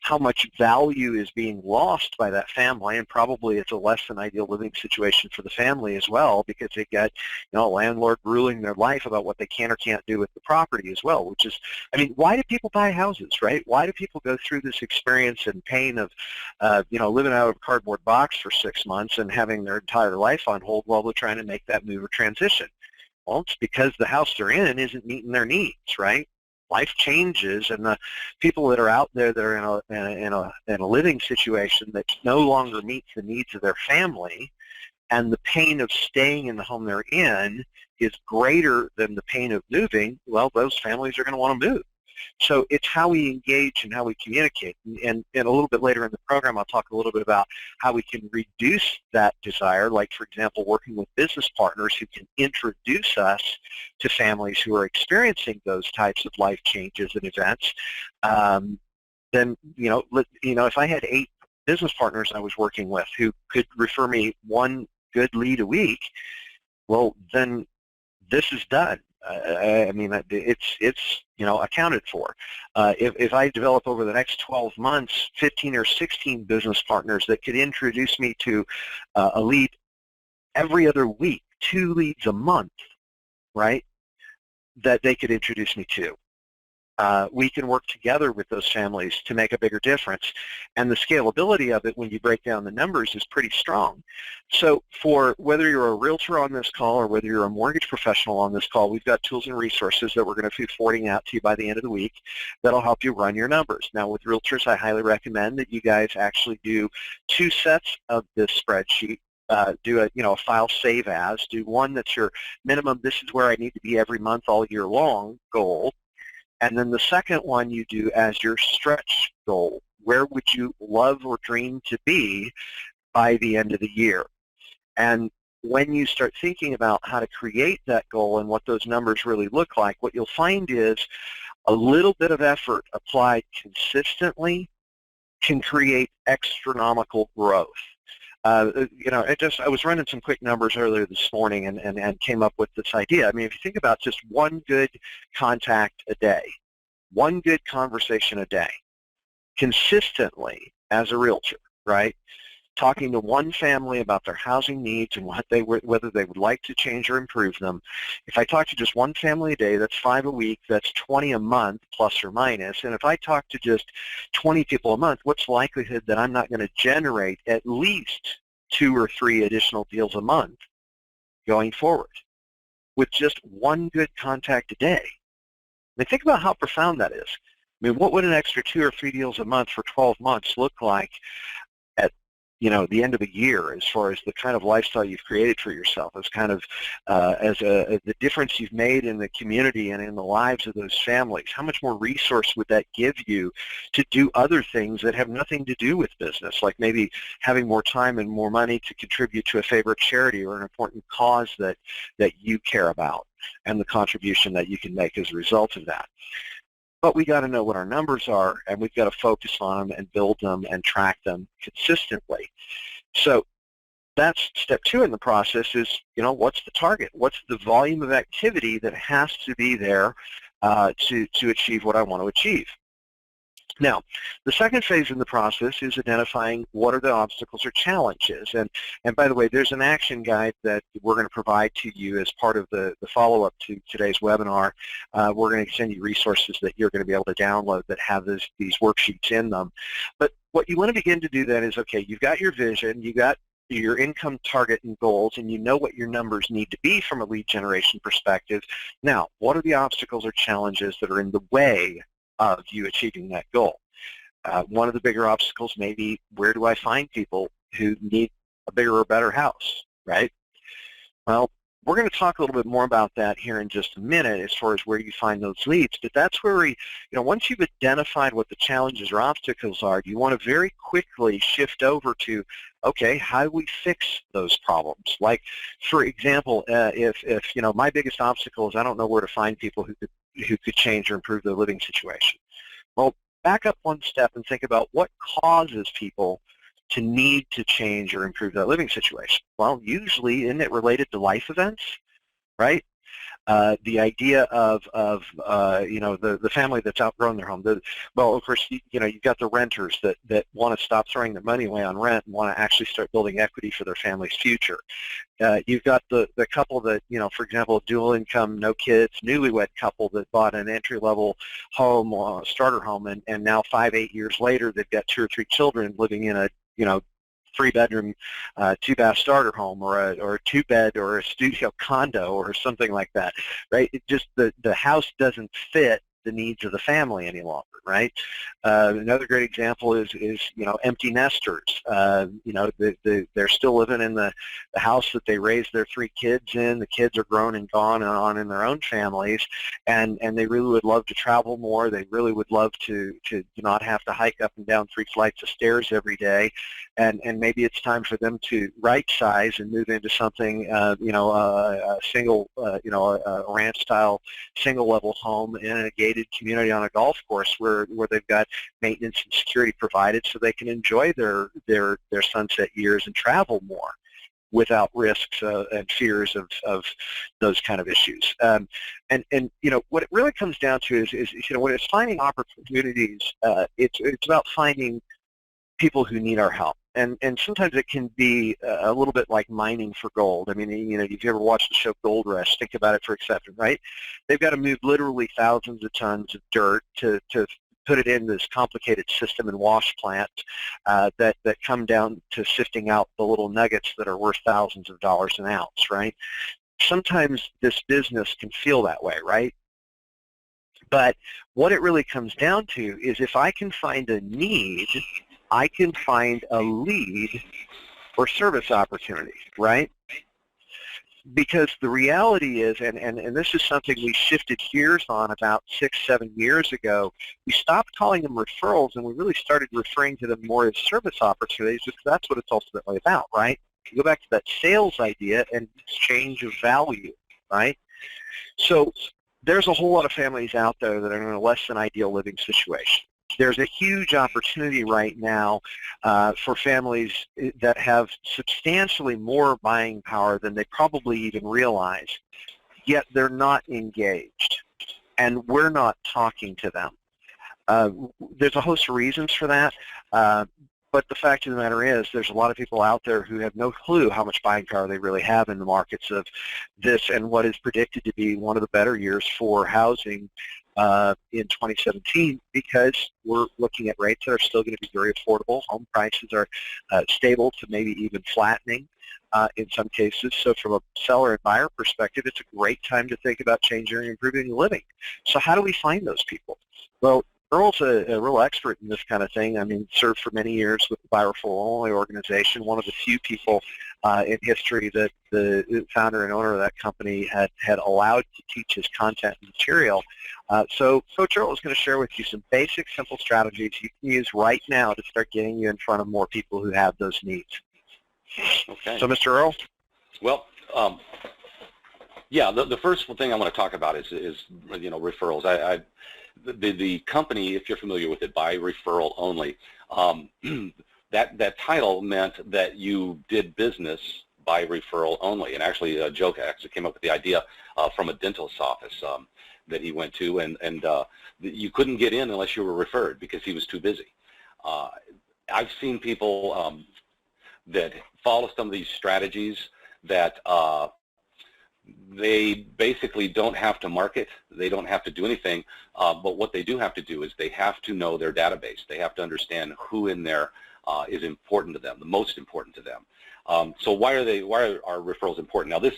how much value is being lost by that family, and probably it's a less than ideal living situation for the family as well, because they got, a landlord ruling their life about what they can or can't do with the property as well, which is, I mean, why do people buy houses, right? Why do people go through this experience and pain of, living out of a cardboard box for 6 months and having their entire life on hold while they're trying to make that move or transition? Well, it's because the house they're in isn't meeting their needs, right? Life changes, and the people that are out there that are in a living situation that no longer meets the needs of their family, and the pain of staying in the home they're in is greater than the pain of moving, well, those families are going to want to move. So it's how we engage and how we communicate. And a little bit later in the program, I'll talk a little bit about how we can reduce that desire, like, for example, working with business partners who can introduce us to families who are experiencing those types of life changes and events. Then, if I had 8 business partners I was working with who could refer me one good lead a week, well, then this is done. I mean, it's accounted for. If I develop over the next 12 months 15 or 16 business partners that could introduce me to a lead every other week, 2 leads a month, right, that they could introduce me to, we can work together with those families to make a bigger difference. And the scalability of it, when you break down the numbers, is pretty strong. So for whether you're a realtor on this call or whether you're a mortgage professional on this call, we've got tools and resources that we're going to be forwarding out to you by the end of the week that'll help you run your numbers. Now, with realtors, I highly recommend that you guys actually do 2 sets of this spreadsheet. Do a file save as. Do one that's your minimum, this is where I need to be every month all year long goal. And then the second one you do as your stretch goal. Where would you love or dream to be by the end of the year? And when you start thinking about how to create that goal and what those numbers really look like, what you'll find is a little bit of effort applied consistently can create astronomical growth. I was running some quick numbers earlier this morning and came up with this idea. I mean, if you think about just one good contact a day, one good conversation a day, consistently as a realtor, right? Talking to one family about their housing needs and whether they would like to change or improve them. If I talk to just one family a day, that's 5 a week, that's 20 a month, plus or minus. And if I talk to just 20 people a month, what's the likelihood that I'm not going to generate at least 2 or 3 additional deals a month going forward with just one good contact a day? I mean, think about how profound that is. I mean, what would an extra 2 or 3 deals a month for 12 months look like at the end of the year, as far as the kind of lifestyle you've created for yourself, as kind of the difference you've made in the community and in the lives of those families? How much more resource would that give you to do other things that have nothing to do with business, like maybe having more time and more money to contribute to a favorite charity or an important cause that you care about, and the contribution that you can make as a result of that? But we got to know what our numbers are, and we've got to focus on them and build them and track them consistently. So that's step 2 in the process is, what's the target? What's the volume of activity that has to be there to achieve what I want to achieve. Now, the second phase in the process is identifying what are the obstacles or challenges. And by the way, there's an action guide that we're going to provide to you as part of the follow-up to today's webinar. We're going to send you resources that you're going to be able to download that have these worksheets in them. But what you want to begin to do then is, okay, you've got your vision, you've got your income target and goals, and you know what your numbers need to be from a lead generation perspective. Now, what are the obstacles or challenges that are in the way of you achieving that goal? One of the bigger obstacles may be, where do I find people who need a bigger or better house, right? Well, we're going to talk a little bit more about that here in just a minute as far as where you find those leads, but that's where we, once you've identified what the challenges or obstacles are, you want to very quickly shift over to, okay, how do we fix those problems? Like, for example, if my biggest obstacle is I don't know where to find people who could change or improve their living situation. Well, back up one step and think about what causes people to need to change or improve their living situation. Well, usually, isn't it related to life events, right? The idea of the family that's outgrown their home. Well, of course, you've got the renters that want to stop throwing their money away on rent and want to actually start building equity for their family's future. You've got the couple that, for example, dual income, no kids, newlywed couple that bought an entry-level home, starter home, and now 5-8 years later, they've got 2 or 3 children living in a 3-bedroom, 2-bath starter home, or a 2-bed or a studio condo or something like that, right? It just the house doesn't fit the needs of the family any longer, right? Another great example is empty nesters. They're still living in the house that they raised their 3 kids in. The kids are grown and gone and on in their own families, and they really would love to travel more. They really would love to not have to hike up and down 3 flights of stairs every day, and maybe it's time for them to right size and move into something, a single, a ranch style single level home in a gated community on a golf course where they've got maintenance and security provided, so they can enjoy their sunset years and travel more without risks and fears of those kind of issues. And what it really comes down to is when it's finding opportunities, it's about finding people who need our help. And sometimes it can be a little bit like mining for gold. I mean, if you ever watched the show Gold Rush, think about it for a second, right? They've got to move literally thousands of tons of dirt to put it in this complicated system and wash plant that come down to sifting out the little nuggets that are worth thousands of dollars an ounce, right? Sometimes this business can feel that way, right? But what it really comes down to is, if I can find a need, I can find a lead or service opportunity, right? Because the reality is, and this is something we shifted gears on about 6-7 years ago, we stopped calling them referrals and we really started referring to them more as service opportunities, because that's what it's ultimately about, right? You go back to that sales idea and exchange of value, right? So there's a whole lot of families out there that are in a less than ideal living situation. There's a huge opportunity right now for families that have substantially more buying power than they probably even realize, yet they're not engaged, and we're not talking to them. There's a host of reasons for that, but the fact of the matter is there's a lot of people out there who have no clue how much buying power they really have in the markets of this and what is predicted to be one of the better years for housing in 2017, because we're looking at rates that are still going to be very affordable. Home prices are stable to maybe even flattening in some cases. So from a seller and buyer perspective, it's a great time to think about changing and improving your living. So how do we find those people? Well, Earl's a real expert in this kind of thing. I mean, served for many years with the Buy Referral Only organization, one of the few people in history that the founder and owner of that company had allowed to teach his content and material. So Coach Earl is going to share with you some basic, simple strategies you can use right now to start getting you in front of more people who have those needs. Okay. So, Mr. Earl? Well, yeah, the first thing I want to talk about is referrals. The company, if you're familiar with it, By Referral Only, that title meant that you did business by referral only. And actually, Joe actually came up with the idea from a dentist's office. that he went to, and you couldn't get in unless you were referred because he was too busy. I've seen people that follow some of these strategies that they basically don't have to market, they don't have to do anything, but what they do have to do is they have to know their database. They have to understand who in there is important to them, the most important to them. So why are our referrals important? Now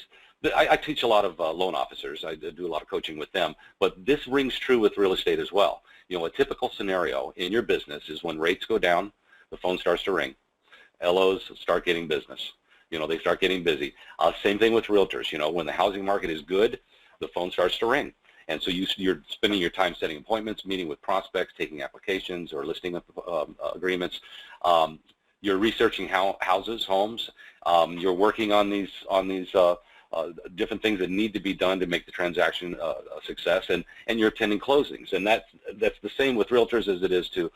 I teach a lot of loan officers. I do a lot of coaching with them, but this rings true with real estate as well. You know, a typical scenario in your business is when rates go down, the phone starts to ring. LOs start getting business. You know, they start getting busy. Same thing with realtors. You know, when the housing market is good, the phone starts to ring. And so you're spending your time setting appointments, meeting with prospects, taking applications or listing agreements. You're researching houses, homes. You're working on these different things that need to be done to make the transaction a success, and you're attending closings. And that's the same with realtors as it is to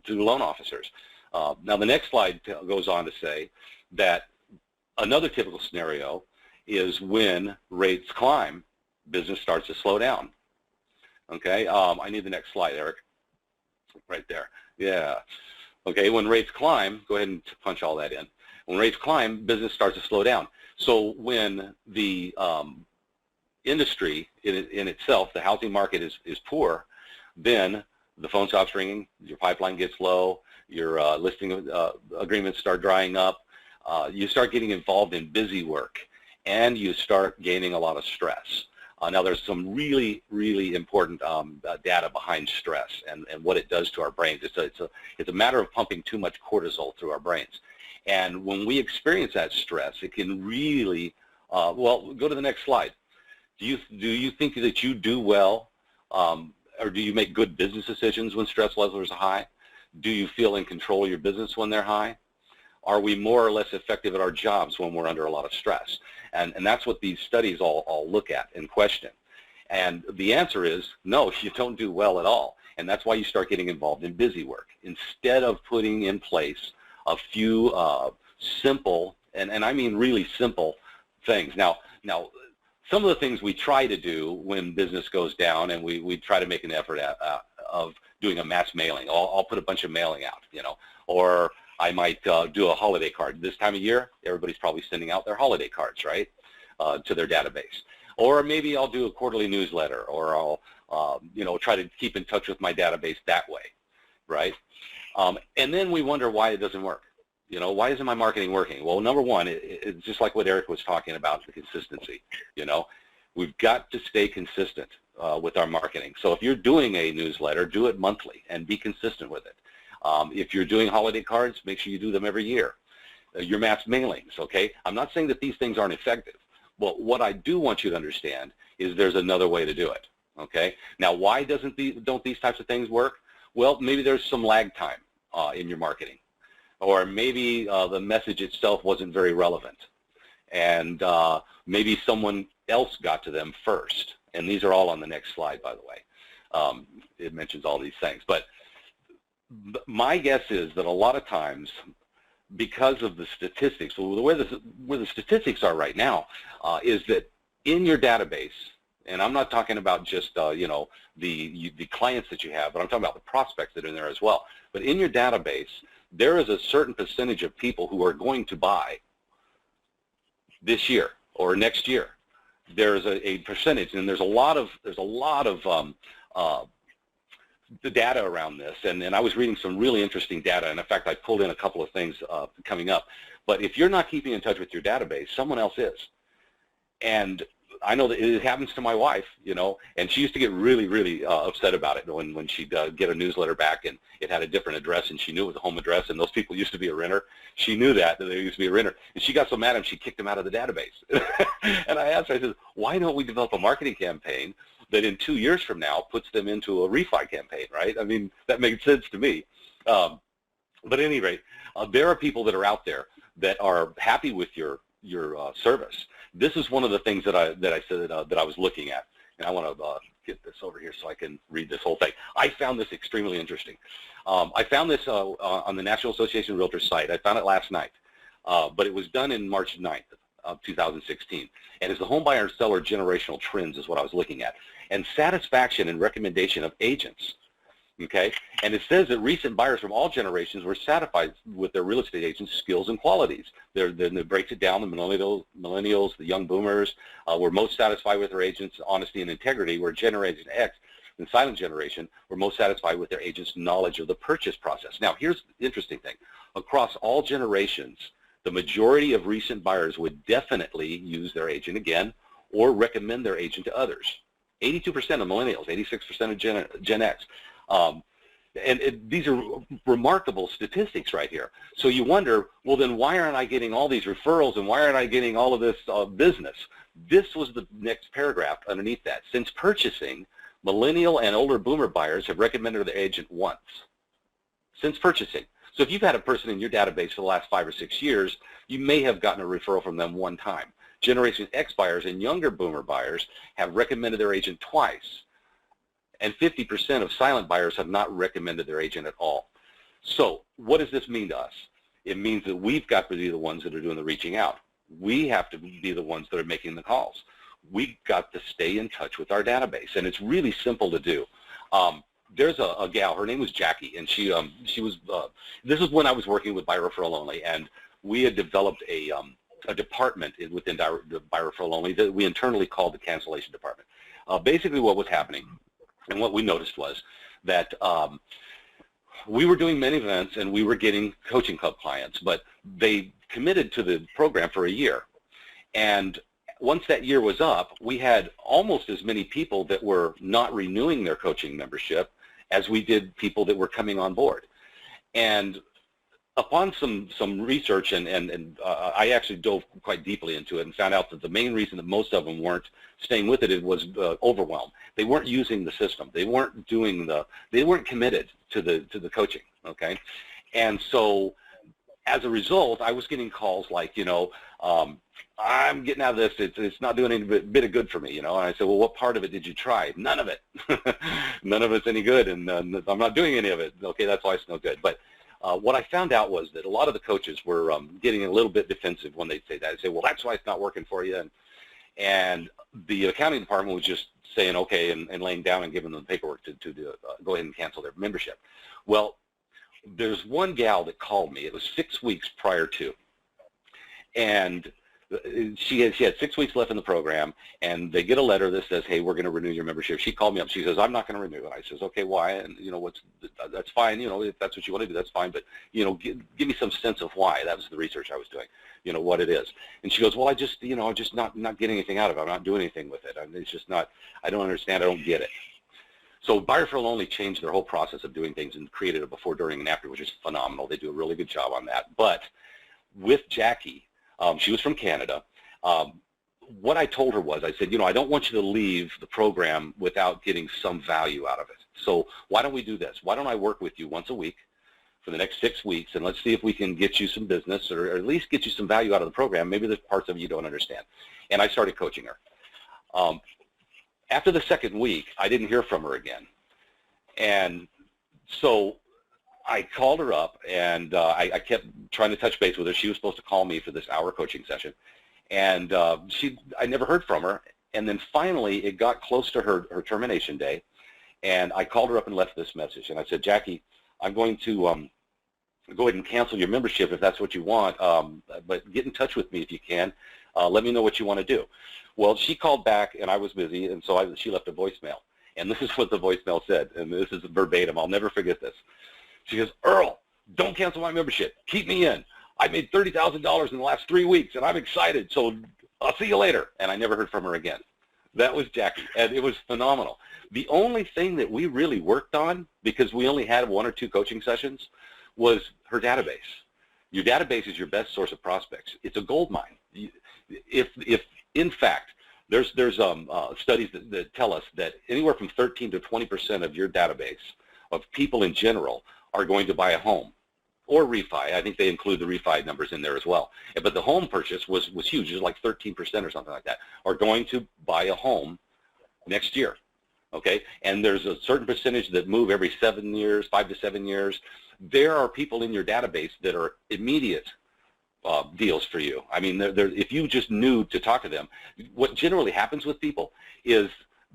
loan officers. Now the next slide goes on to say that another typical scenario is when rates climb, business starts to slow down. Okay, I need the next slide, Eric. Right there. Yeah. Okay, when rates climb, go ahead and punch all that in. When rates climb, business starts to slow down. So when the industry in itself, the housing market is poor, then the phone stops ringing, your pipeline gets low, your listing agreements start drying up, you start getting involved in busy work, and you start gaining a lot of stress. Now there's some really, really important data behind stress and what it does to our brains. It's a matter of pumping too much cortisol through our brains. And when we experience that stress, it can really, well, go to the next slide. Do you think that you do well, or do you make good business decisions when stress levels are high? Do you feel in control of your business when they're high? Are we more or less effective at our jobs when we're under a lot of stress? And that's what these studies all look at and question. And the answer is no, you don't do well at all. And that's why you start getting involved in busy work instead of putting in place a few simple, and I mean really simple things. Now, some of the things we try to do when business goes down, and we try to make an effort of doing a mass mailing. I'll put a bunch of mailing out, you know, or I might do a holiday card. This time of year, everybody's probably sending out their holiday cards, right, to their database. Or maybe I'll do a quarterly newsletter, or I'll, you know, try to keep in touch with my database that way, right? And then we wonder why it doesn't work. You know, why isn't my marketing working? Well, number one, it's just like what Erik was talking about, the consistency. You know, we've got to stay consistent with our marketing. So if you're doing a newsletter, do it monthly and be consistent with it. If you're doing holiday cards, make sure you do them every year. Your mass mailings, okay? I'm not saying that these things aren't effective. Well, what I do want you to understand is there's another way to do it, okay? Now, why don't these types of things work? Well, maybe there's some lag time in your marketing, or maybe the message itself wasn't very relevant, and maybe someone else got to them first. And these are all on the next slide, by the way. It mentions all these things. But my guess is that a lot of times, because of the statistics, well, where the statistics are right now is that in your database, and I'm not talking about just you know, the clients that you have, but I'm talking about the prospects that are in there as well. But in your database, there is a certain percentage of people who are going to buy this year or next year. There's a percentage, and there's a lot of the data around this, and I was reading some really interesting data, and in fact I pulled in a couple of things coming up. But if you're not keeping in touch with your database, someone else is. And I know that it happens to my wife, you know, and she used to get really, really upset about it when she'd get a newsletter back and it had a different address, and she knew it was a home address, and those people used to be a renter. She knew that they used to be a renter, and she got so mad at him she kicked him out of the database. And I asked her, I said, why don't we develop a marketing campaign that in 2 years from now puts them into a refi campaign, right? I mean, that makes sense to me. But at any rate, there are people that are out there that are happy with your service. This is one of the things that I said that I was looking at, and I want to get this over here so I can read this whole thing. I found this extremely interesting. I found this on the National Association of Realtors site. I found it last night, but it was done in March 9th of 2016, and it's the home buyer and seller generational trends is what I was looking at. and satisfaction and recommendation of agents. Okay, and it says that recent buyers from all generations were satisfied with their real estate agents' skills and qualities. Then it breaks it down. The millennials, the young boomers were most satisfied with their agents' honesty and integrity, where Generation X, the silent generation, were most satisfied with their agents' knowledge of the purchase process. Now, here's the interesting thing. Across all generations, the majority of recent buyers would definitely use their agent again or recommend their agent to others. 82% of millennials, 86% of Gen X. These are remarkable statistics right here. So you wonder, well, then why aren't I getting all these referrals and why aren't I getting all of this business? This was the next paragraph underneath that. Since purchasing, millennial and older boomer buyers have recommended their agent once. Since purchasing. So if you've had a person in your database for the last 5 or 6 years, you may have gotten a referral from them one time. Generation X buyers and younger boomer buyers have recommended their agent twice. And 50% of silent buyers have not recommended their agent at all. So what does this mean to us? It means that we've got to be the ones that are doing the reaching out. We have to be the ones that are making the calls. We've got to stay in touch with our database, and it's really simple to do. There's a gal, her name was Jackie, and she was, this is when I was working with Buy Referral Only, and we had developed a department within Buy Referral Only that we internally called the cancellation department. Basically what was happening, and what we noticed was that we were doing many events and we were getting coaching club clients, but they committed to the program for a year. And once that year was up, we had almost as many people that were not renewing their coaching membership as we did people that were coming on board. And upon some research, and I actually dove quite deeply into it and found out that the main reason that most of them weren't staying with it was overwhelm. They weren't using the system. They weren't doing they weren't committed to the coaching, okay? And so as a result, I was getting calls like, you know, I'm getting out of this, it's not doing any bit of good for me, you know. And I said, well, what part of it did you try? None of it. None of it's any good, and I'm not doing any of it. Okay, that's why it's no good. But what I found out was that a lot of the coaches were getting a little bit defensive when they'd say that. They'd say, well, that's why it's not working for you. And the accounting department was just saying, okay, and laying down and giving them the paperwork to go ahead and cancel their membership. Well, there's one gal that called me. It was 6 weeks prior to. And she had 6 weeks left in the program, and they get a letter that says, hey, we're going to renew your membership. She called me up. She says, I'm not going to renew. And I says, okay, why? And, you know, that's fine. You know, if that's what you want to do, that's fine. But, you know, give me some sense of why. That was the research I was doing, you know, what it is. And she goes, well, I just, you know, I'm just not getting anything out of it. I'm not doing anything with it. It's just not, I don't understand. I don't get it. So Buy Referral Only changed their whole process of doing things and created a before, during, and after, which is phenomenal. They do a really good job on that. But with Jackie, she was from Canada. What I told her was, I said, you know, I don't want you to leave the program without getting some value out of it. So why don't we do this? Why don't I work with you once a week for the next 6 weeks, and let's see if we can get you some business or at least get you some value out of the program. Maybe there's parts of it you don't understand. And I started coaching her. After the second week, I didn't hear from her again. And so I called her up, and I kept trying to touch base with her. She was supposed to call me for this hour coaching session, and I never heard from her. And then finally, it got close to her termination day, and I called her up and left this message. And I said, Jackie, I'm going to go ahead and cancel your membership if that's what you want, but get in touch with me if you can. Let me know what you want to do. Well, she called back, and I was busy, and so she left a voicemail. And this is what the voicemail said, and this is verbatim. I'll never forget this. She goes, Earl, don't cancel my membership. Keep me in. I made $30,000 in the last 3 weeks, and I'm excited, so I'll see you later. And I never heard from her again. That was Jackie, and it was phenomenal. The only thing that we really worked on, because we only had 1 or 2 coaching sessions, was her database. Your database is your best source of prospects. It's a gold mine. If in fact, there's studies that tell us that anywhere from 13 to 20% of your database of people in general are going to buy a home or refi. I think they include the refi numbers in there as well. But the home purchase was huge. It was like 13% or something like that, are going to buy a home next year. Okay, and there's a certain percentage that move every 7 years, 5 to 7 years. There are people in your database that are immediate deals for you. I mean, if you just knew to talk to them, what generally happens with people is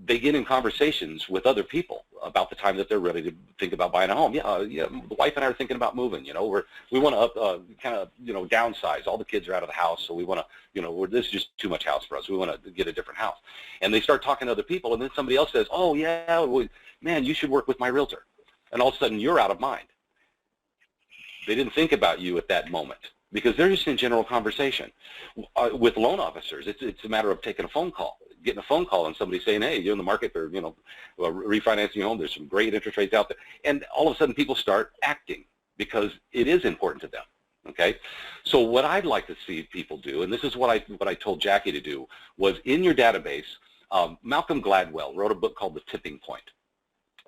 they get in conversations with other people about the time that they're ready to think about buying a home. Yeah, the wife and I are thinking about moving. We want to kind of downsize. All the kids are out of the house, so we want to this is just too much house for us. We want to get a different house. And they start talking to other people, and then somebody else says, oh yeah, well, man, you should work with my realtor. And all of a sudden you're out of mind. They didn't think about you at that moment because they're just in general conversation. With loan officers, it's a matter of taking a phone call, getting a phone call and somebody saying, hey, you're in the market for, refinancing your home. There's some great interest rates out there. And all of a sudden people start acting because it is important to them. Okay. So what I'd like to see people do, and this is what I told Jackie to do, was in your database, Malcolm Gladwell wrote a book called The Tipping Point.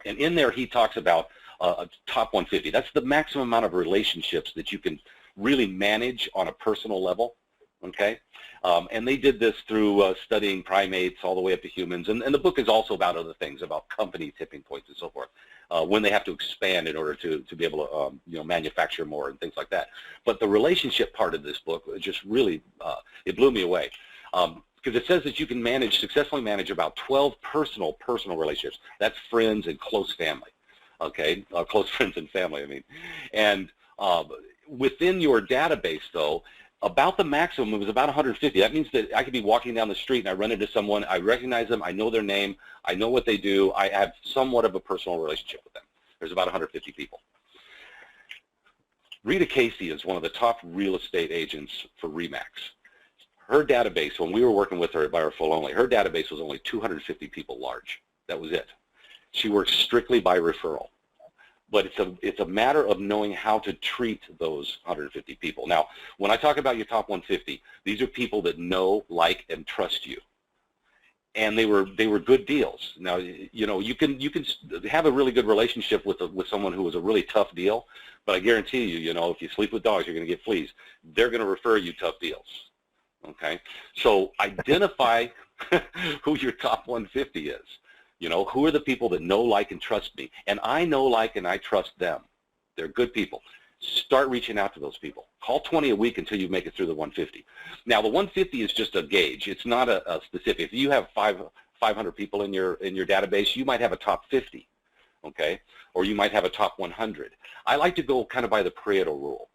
And in there he talks about a top 150. That's the maximum amount of relationships that you can really manage on a personal level, okay? And they did this through studying primates all the way up to humans. And the book is also about other things, about company tipping points and so forth, when they have to expand in order to be able to manufacture more and things like that. But the relationship part of this book just really, it blew me away. Because it says that you can successfully manage about 12 personal relationships. That's friends and close family, okay? Close friends and family, I mean. And within your database, though, about the maximum is about 150. That means that I could be walking down the street and I run into someone, I recognize them, I know their name, I know what they do, I have somewhat of a personal relationship with them. There's about 150 people. Rita Casey is one of the top real estate agents for RE/MAX. Her database, when we were working with her by referral only, her database was only 250 people large. That was it. She works strictly by referral. But it's a matter of knowing how to treat those 150 people. Now, when I talk about your top 150, these are people that know, like, and trust you. And they were good deals. Now, you can have a really good relationship with someone who was a really tough deal, but I guarantee you, if you sleep with dogs, you're going to get fleas. They're going to refer you tough deals. Okay, so identify who your top 150 is. Who are the people that know, like, and trust me? And I know, like, and I trust them. They're good people. Start reaching out to those people. Call 20 a week until you make it through the 150. Now, the 150 is just a gauge. It's not a specific. If you have 500 people in your database, you might have a top 50, okay? Or you might have a top 100. I like to go kind of by the Pareto rule.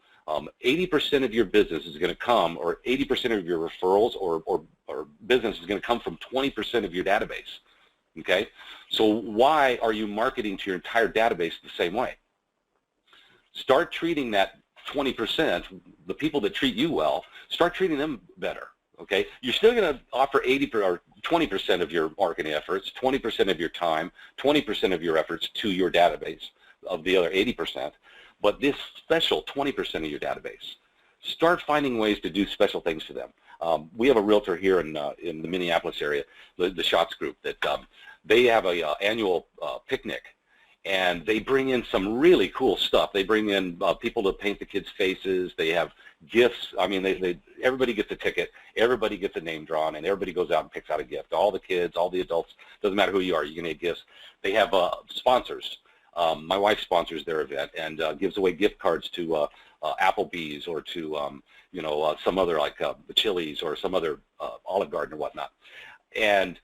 80% of your business is going to come, or 80% of your referrals or business is going to come from 20% of your database. Okay, so why are you marketing to your entire database the same way? Start treating that 20%, the people that treat you well, start treating them better. Okay, you're still going to offer 80 or 20% of your marketing efforts, 20% of your time, 20% of your efforts to your database of the other 80%. But this special 20% of your database, start finding ways to do special things for them. We have a realtor here in the Minneapolis area, the Schatz Group, that they have a annual picnic, and they bring in some really cool stuff. They bring in people to paint the kids' faces. They have gifts. I mean, everybody gets a ticket, everybody gets a name drawn, and everybody goes out and picks out a gift. All the kids, all the adults, doesn't matter who you are, you're going to get gifts. They have sponsors. My wife sponsors their event and gives away gift cards to Applebee's or to some other, like Chili's or some other Olive Garden or whatnot. And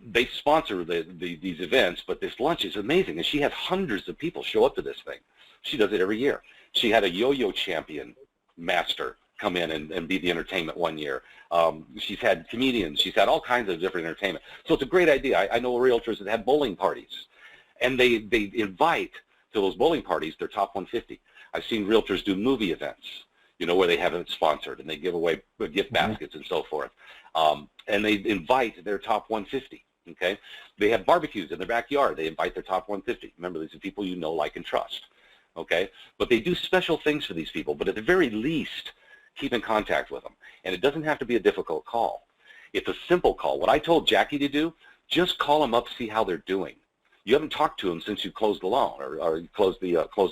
they sponsor these events, but this lunch is amazing. And she has hundreds of people show up to this thing. She does it every year. She had a yo-yo champion master come in and be the entertainment one year. She's had comedians. She's had all kinds of different entertainment. So it's a great idea. I know realtors that have bowling parties. And they invite to those bowling parties their top 150. I've seen realtors do movie events, where they have it sponsored and they give away gift baskets and so forth. And they invite their top 150, okay? They have barbecues in their backyard. They invite their top 150. Remember, these are people you know, like, and trust, okay? But they do special things for these people, but at the very least, keep in contact with them. And it doesn't have to be a difficult call. It's a simple call. What I told Jackie to do, just call them up, see how they're doing. You haven't talked to them since you closed the loan or closed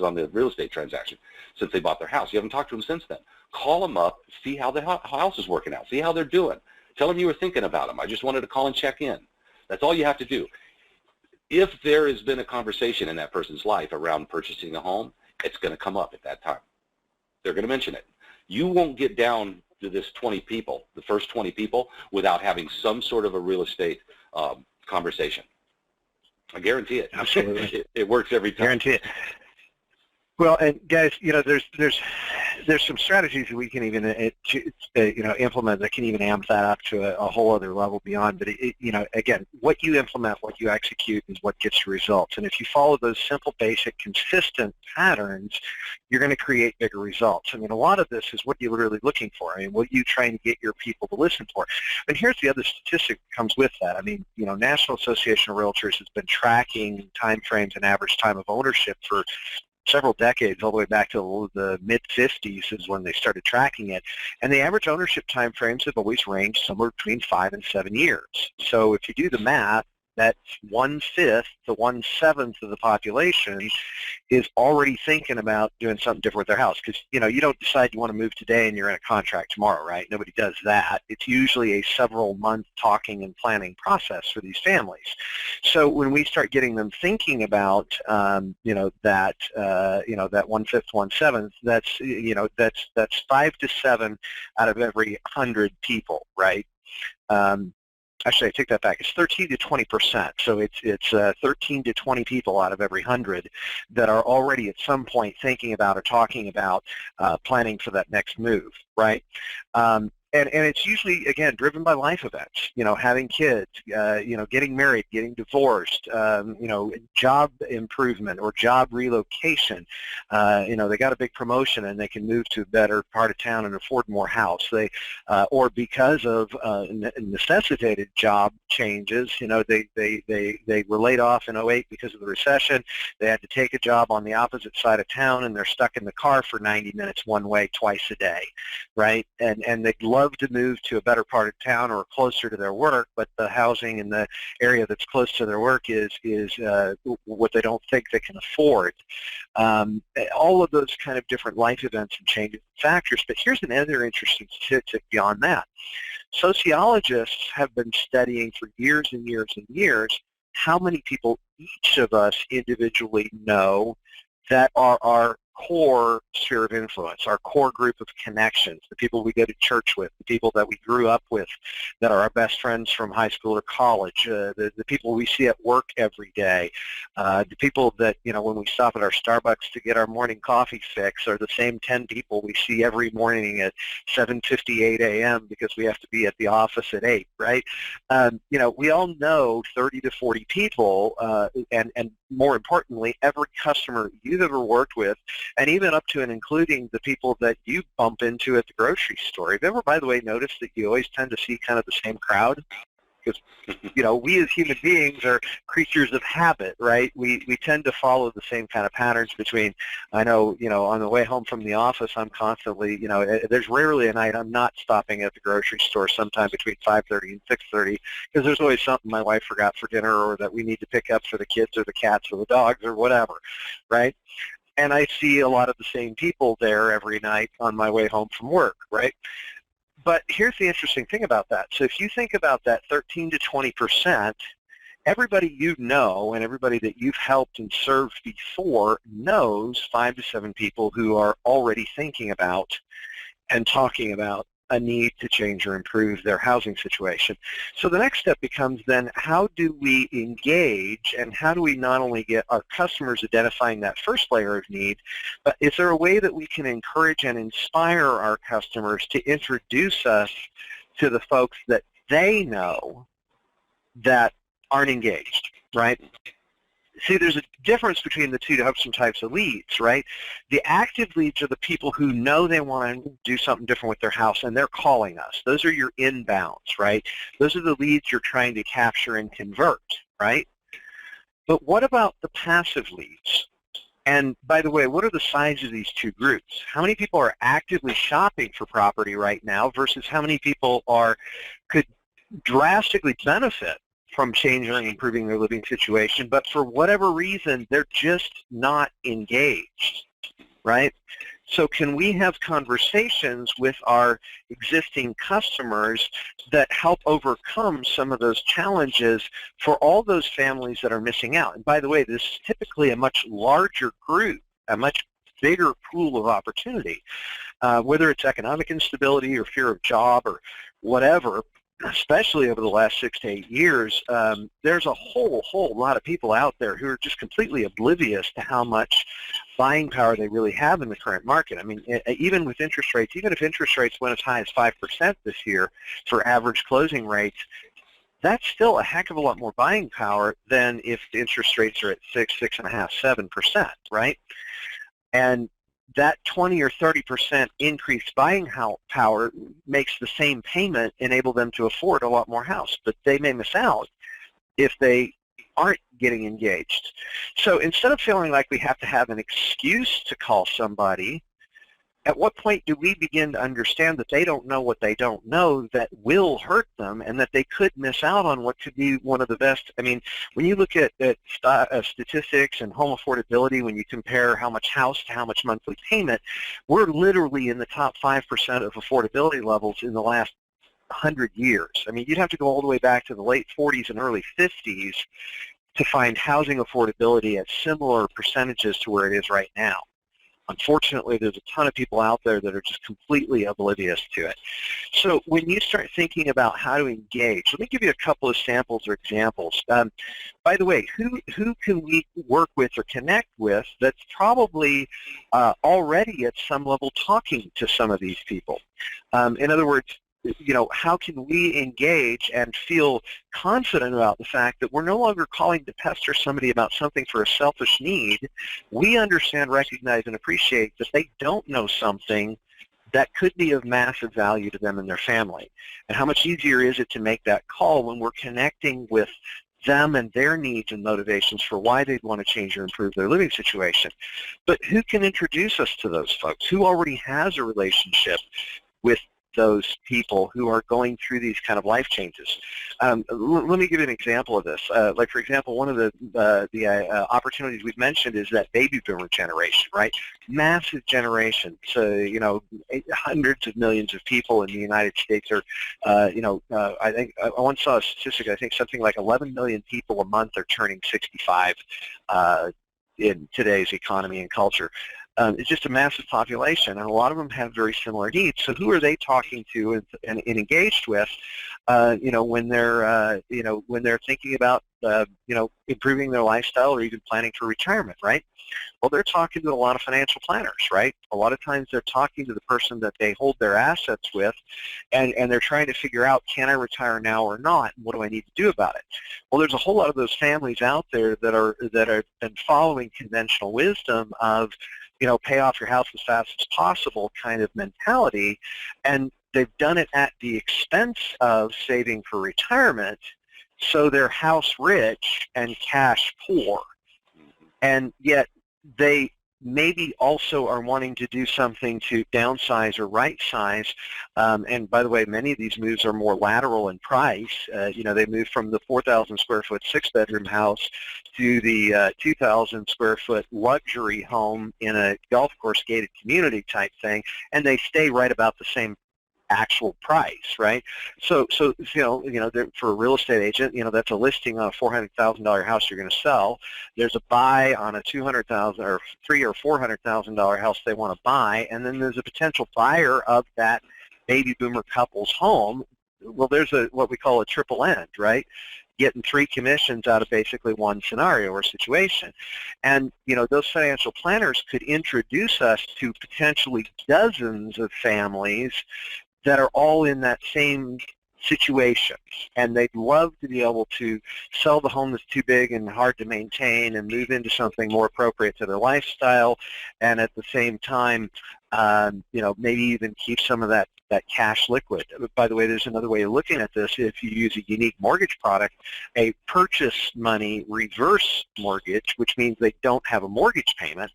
on the real estate transaction, since they bought their house. You haven't talked to them since then. Call them up, see how the house is working out, see how they're doing. Tell them you were thinking about them. I just wanted to call and check in. That's all you have to do. If there has been a conversation in that person's life around purchasing a home, it's going to come up at that time. They're going to mention it. You won't get down to this 20 people, the first 20 people, without having some sort of a real estate conversation. I guarantee it. Absolutely. It works every time. Guarantee it. Well, and guys, there's some strategies that we can even implement that can even amp that up to a whole other level beyond. But again, what you implement, what you execute, is what gets you results. And if you follow those simple, basic, consistent patterns, you're going to create bigger results. I mean, a lot of this is what you're really looking for. I mean, what are you trying to get your people to listen for? And here's the other statistic that comes with that. I mean, National Association of Realtors has been tracking timeframes and average time of ownership for several decades, all the way back to the mid-50s is when they started tracking it. And the average ownership timeframes have always ranged somewhere between 5 and 7 years. So if you do the math, that's 1/5 to 1/7 of the population is already thinking about doing something different with their house. Because, you don't decide you want to move today and you're in a contract tomorrow, right? Nobody does that. It's usually a several-month talking and planning process for these families. So when we start getting them thinking about, that 1/5 to 1/7, that's 5 to 7 out of every 100 people, right? Actually, I take that back. It's 13 to 20%. So it's 13 to 20 people out of every 100 that are already at some point thinking about or talking about planning for that next move, right? And it's usually, again, driven by life events, having kids, getting married, getting divorced, job improvement or job relocation. They got a big promotion and they can move to a better part of town and afford more house. Or because of necessitated job changes, they were laid off in '08 because of the recession. They had to take a job on the opposite side of town and they're stuck in the car for 90 minutes one way twice a day, right? And they'd love to move to a better part of town or closer to their work, but the housing in the area that's close to their work is what they don't think they can afford. All of those kind of different life events and changes and factors. But here's another interesting statistic beyond that. Sociologists have been studying for years and years and years how many people each of us individually know that are our core sphere of influence, our core group of connections, the people we go to church with, the people that we grew up with that are our best friends from high school or college, the people we see at work every day, the people that, when we stop at our Starbucks to get our morning coffee fix are the same 10 people we see every morning at 7:58 a.m. because we have to be at the office at 8, right? We all know 30 to 40 people, and more importantly, every customer you've ever worked with, and even up to and including the people that you bump into at the grocery store. Have you ever, by the way, noticed that you always tend to see kind of the same crowd? Because, we as human beings are creatures of habit, right? We tend to follow the same kind of patterns between, I know, on the way home from the office, I'm constantly, there's rarely a night I'm not stopping at the grocery store sometime between 5:30 and 6:30 because there's always something my wife forgot for dinner or that we need to pick up for the kids or the cats or the dogs or whatever, right? And I see a lot of the same people there every night on my way home from work, right? But here's the interesting thing about that. So if you think about that 13 to 20%, everybody you know and everybody that you've helped and served before knows 5 to 7 people who are already thinking about and talking about a need to change or improve their housing situation. So the next step becomes then, how do we engage and how do we not only get our customers identifying that first layer of need, but is there a way that we can encourage and inspire our customers to introduce us to the folks that they know that aren't engaged, right? See, there's a difference between the two different types of leads, right? The active leads are the people who know they want to do something different with their house, and they're calling us. Those are your inbounds, right? Those are the leads you're trying to capture and convert, right? But what about the passive leads? And by the way, what are the size of these two groups? How many people are actively shopping for property right now versus how many people could drastically benefit from changing and improving their living situation, but for whatever reason, they're just not engaged, right? So can we have conversations with our existing customers that help overcome some of those challenges for all those families that are missing out? And by the way, this is typically a much larger group, a much bigger pool of opportunity, whether it's economic instability or fear of job or whatever. especially over the last 6 to 8 years, there's a whole lot of people out there who are just completely oblivious to how much buying power they really have in the current market. I mean, even with interest rates, even if interest rates went as high as 5% this year for average closing rates, that's still a heck of a lot more buying power than if the interest rates are at 6.5, 7%, right? And that 20 or 30% increased buying power makes the same payment enable them to afford a lot more house, but they may miss out if they aren't getting engaged. So instead of feeling like we have to have an excuse to call somebody, at what point do we begin to understand that they don't know what they don't know that will hurt them and that they could miss out on what could be one of the best? I mean, when you look at statistics and home affordability, when you compare how much house to how much monthly payment, we're literally in the top 5% of affordability levels in the last 100 years. I mean, you'd have to go all the way back to the late 40s and early 50s to find housing affordability at similar percentages to where it is right now. Unfortunately, there's a ton of people out there that are just completely oblivious to it. So when you start thinking about how to engage, let me give you a couple of samples or examples. By the way, who can we work with or connect with that's probably already at some level talking to some of these people? In other words, you know, how can we engage and feel confident about the fact that we're no longer calling to pester somebody about something for a selfish need? We understand, recognize, and appreciate that they don't know something that could be of massive value to them and their family. And how much easier is it to make that call when we're connecting with them and their needs and motivations for why they'd want to change or improve their living situation? But who can introduce us to those folks? Who already has a relationship with those people who are going through these kind of life changes? Let me give you an example of this. Like, for example, one of the opportunities we've mentioned is that baby boomer generation, right? Massive generation. So, you know, hundreds of millions of people in the United States are, I think I once saw a statistic, I think something like 11 million people a month are turning 65 in today's economy and culture. It's just a massive population, and a lot of them have very similar needs. So who are they talking to and engaged with, when they're thinking about, improving their lifestyle or even planning for retirement, right? Well, they're talking to a lot of financial planners, right? A lot of times they're talking to the person that they hold their assets with, and they're trying to figure out, can I retire now or not? And what do I need to do about it? Well, there's a whole lot of those families out there that have been following conventional wisdom of, pay off your house as fast as possible kind of mentality, and they've done it at the expense of saving for retirement, so they're house rich and cash poor. And yet they maybe also are wanting to do something to downsize or right size. And by the way, many of these moves are more lateral in price. They move from the 4,000 square foot 6-bedroom house to the 2,000 square foot luxury home in a golf course gated community type thing, and they stay right about the same actual price, right? So for a real estate agent, that's a listing on a $400,000 house you're going to sell. There's a buy on a $200,000 or $300,000 or $400,000 house they want to buy, and then there's a potential buyer of that baby boomer couple's home. Well, there's what we call a triple end, right? Getting 3 commissions out of basically one scenario or situation. And, those financial planners could introduce us to potentially dozens of families that are all in that same situation, and they'd love to be able to sell the home that's too big and hard to maintain and move into something more appropriate to their lifestyle, and at the same time, maybe even keep some of that cash liquid. By the way, there's another way of looking at this. If you use a unique mortgage product, a purchase money reverse mortgage, which means they don't have a mortgage payment,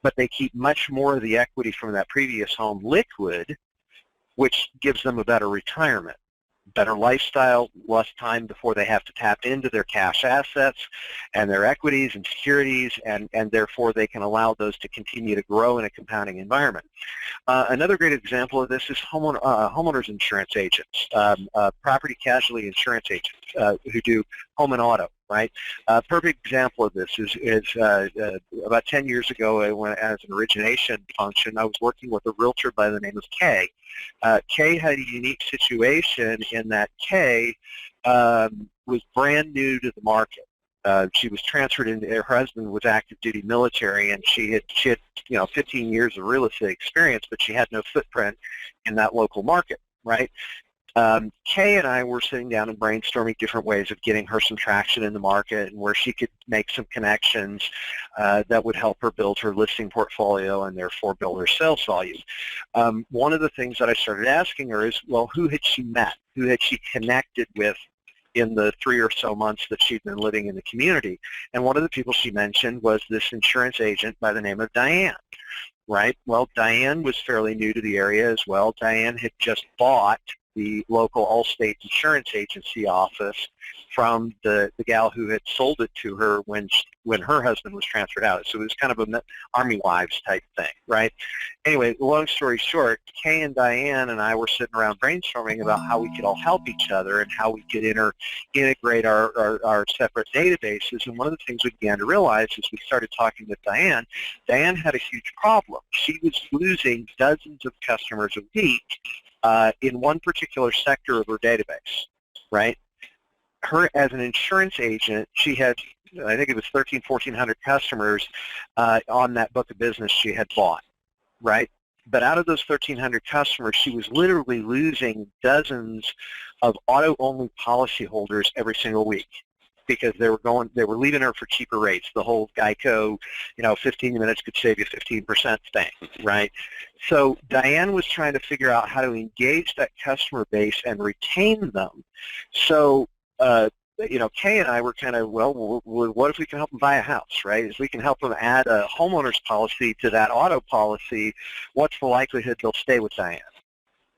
but they keep much more of the equity from that previous home liquid, which gives them a better retirement, better lifestyle, less time before they have to tap into their cash assets and their equities and securities, and therefore they can allow those to continue to grow in a compounding environment. Another great example of this is homeowners insurance agents, property casualty insurance agents who do home and auto, right? A perfect example of this is about 10 years ago, as an origination function, I was working with a realtor by the name of Kay. Kay had a unique situation in that Kay was brand new to the market. She was transferred into, her husband was active duty military, and she had 15 years of real estate experience, but she had no footprint in that local market, right? Kay and I were sitting down and brainstorming different ways of getting her some traction in the market and where she could make some connections that would help her build her listing portfolio and therefore build her sales volume. One of the things that I started asking her is, well, who had she met? Who had she connected with in the 3 or so months that she'd been living in the community? And one of the people she mentioned was this insurance agent by the name of Diane, right? Well, Diane was fairly new to the area as well. Diane had just bought the local Allstate insurance agency office from the gal who had sold it to her when her husband was transferred out. So it was kind of an Army wives type thing, right? Anyway, long story short, Kay and Diane and I were sitting around brainstorming about how we could all help each other and how we could integrate our separate databases. And one of the things we began to realize as we started talking with Diane had a huge problem. She was losing dozens of customers a week in one particular sector of her database, right? Her, as an insurance agent, she had, I think it was 1,400 customers on that book of business she had bought, right? But out of those 1,300 customers, she was literally losing dozens of auto-only policyholders every single week because they were leaving her for cheaper rates. The whole Geico, 15 minutes could save you 15% thing, right? So Diane was trying to figure out how to engage that customer base and retain them. So Kay and I were kind of, well, what if we can help them buy a house, right? If we can help them add a homeowner's policy to that auto policy, what's the likelihood they'll stay with Diane?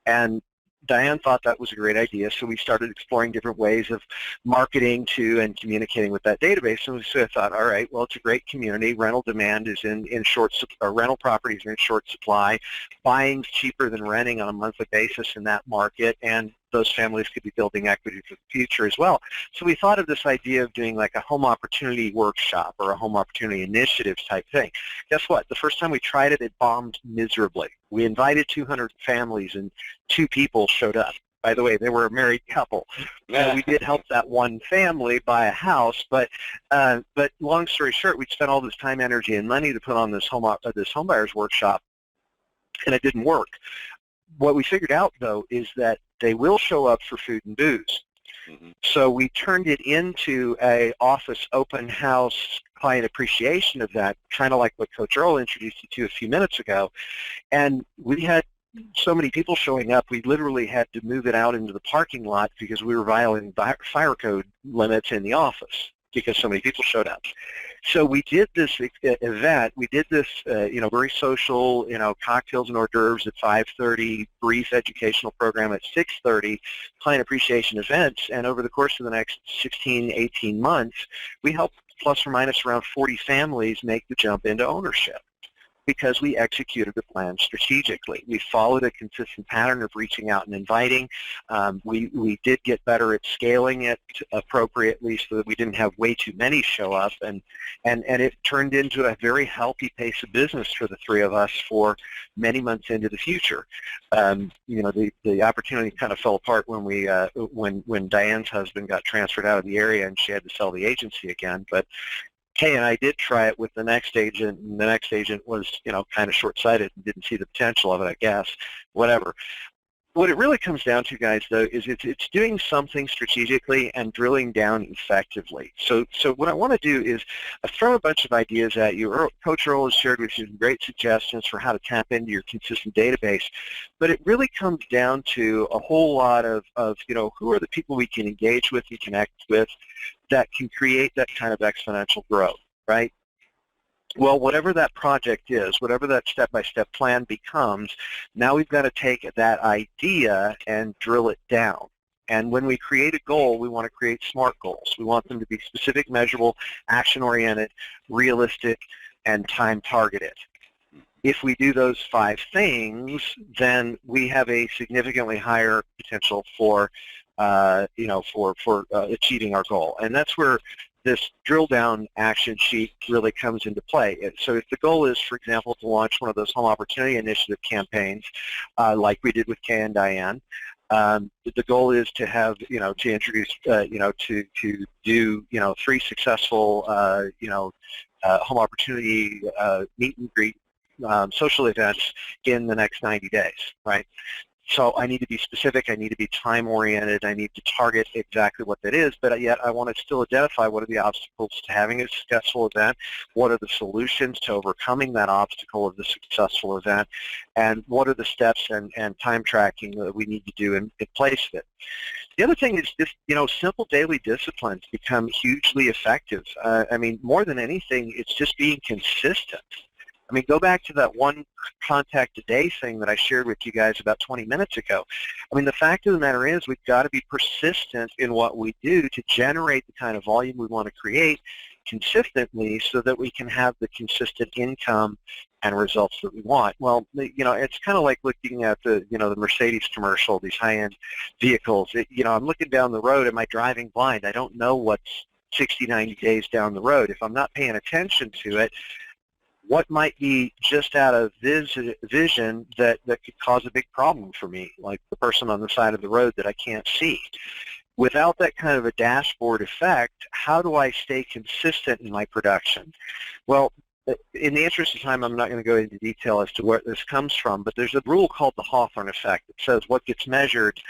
And Diane thought that was a great idea, so we started exploring different ways of marketing to and communicating with that database. And so I thought, all right, well, it's a great community. Rental demand is in short, or rental properties are in short supply. Buying's cheaper than renting on a monthly basis in that market, and those families could be building equity for the future as well. So we thought of this idea of doing like a home opportunity workshop or a home opportunity initiative type thing. Guess what? The first time we tried it, it bombed miserably. We invited 200 families and 2 people showed up. By the way, they were a married couple. We did help that one family buy a house, but long story short, we spent all this time, energy, and money to put on this home buyers workshop, and it didn't work. What we figured out, though, is that they will show up for food and booze. Mm-hmm. So we turned it into a office open house client appreciation event, kind of like what Coach Earl introduced you to a few minutes ago. And we had so many people showing up, we literally had to move it out into the parking lot because we were violating fire code limits in the office because so many people showed up. So we did this event. We did this, very social, cocktails and hors d'oeuvres at 5:30, brief educational program at 6:30, client appreciation events. And over the course of the next 16, 18 months, we helped plus or minus around 40 families make the jump into ownership, because we executed the plan strategically. We followed a consistent pattern of reaching out and inviting. We did get better at scaling it appropriately so that we didn't have way too many show up, and it turned into a very healthy pace of business for the 3 of us for many months into the future. The opportunity kind of fell apart when Diane's husband got transferred out of the area and she had to sell the agency again, but Kay and I did try it with the next agent, and the next agent was, kind of short-sighted and didn't see the potential of it, I guess, whatever. What it really comes down to, guys, though, is it's doing something strategically and drilling down effectively. So what I want to do is throw a bunch of ideas at you. Coach Earl has shared with you some great suggestions for how to tap into your consistent database, but it really comes down to a whole lot of who are the people we can engage with and connect with that can create that kind of exponential growth, right? Well, whatever that project is, whatever that step-by-step plan becomes, now we've got to take that idea and drill it down. And when we create a goal, we want to create SMART goals. We want them to be specific, measurable, action-oriented, realistic, and time-targeted. If we do those 5 things, then we have a significantly higher potential for for achieving our goal. And that's where this drill down action sheet really comes into play. So if the goal is, for example, to launch one of those home opportunity initiative campaigns, like we did with Kay and Diane, the goal is to have, to introduce, to do, 3 successful, home opportunity meet and greet social events in the next 90 days, right? So I need to be specific, I need to be time-oriented, I need to target exactly what that is, but yet I want to still identify what are the obstacles to having a successful event, what are the solutions to overcoming that obstacle of the successful event, and what are the steps and time tracking that we need to do in place of it. The other thing is just, simple daily disciplines become hugely effective. I mean, more than anything, it's just being consistent. I mean, go back to that one contact a day thing that I shared with you guys about 20 minutes ago. I mean, the fact of the matter is we've got to be persistent in what we do to generate the kind of volume we want to create consistently so that we can have the consistent income and results that we want. Well, it's kind of like looking at the Mercedes commercial, these high-end vehicles. I'm looking down the road. Am I driving blind? I don't know what's 60, 90 days down the road. If I'm not paying attention to it, what might be just out of vision that could cause a big problem for me, like the person on the side of the road that I can't see. Without that kind of a dashboard effect, how do I stay consistent in my production? Well, in the interest of time, I'm not going to go into detail as to where this comes from, but there's a rule called the Hawthorne effect. It says what gets measured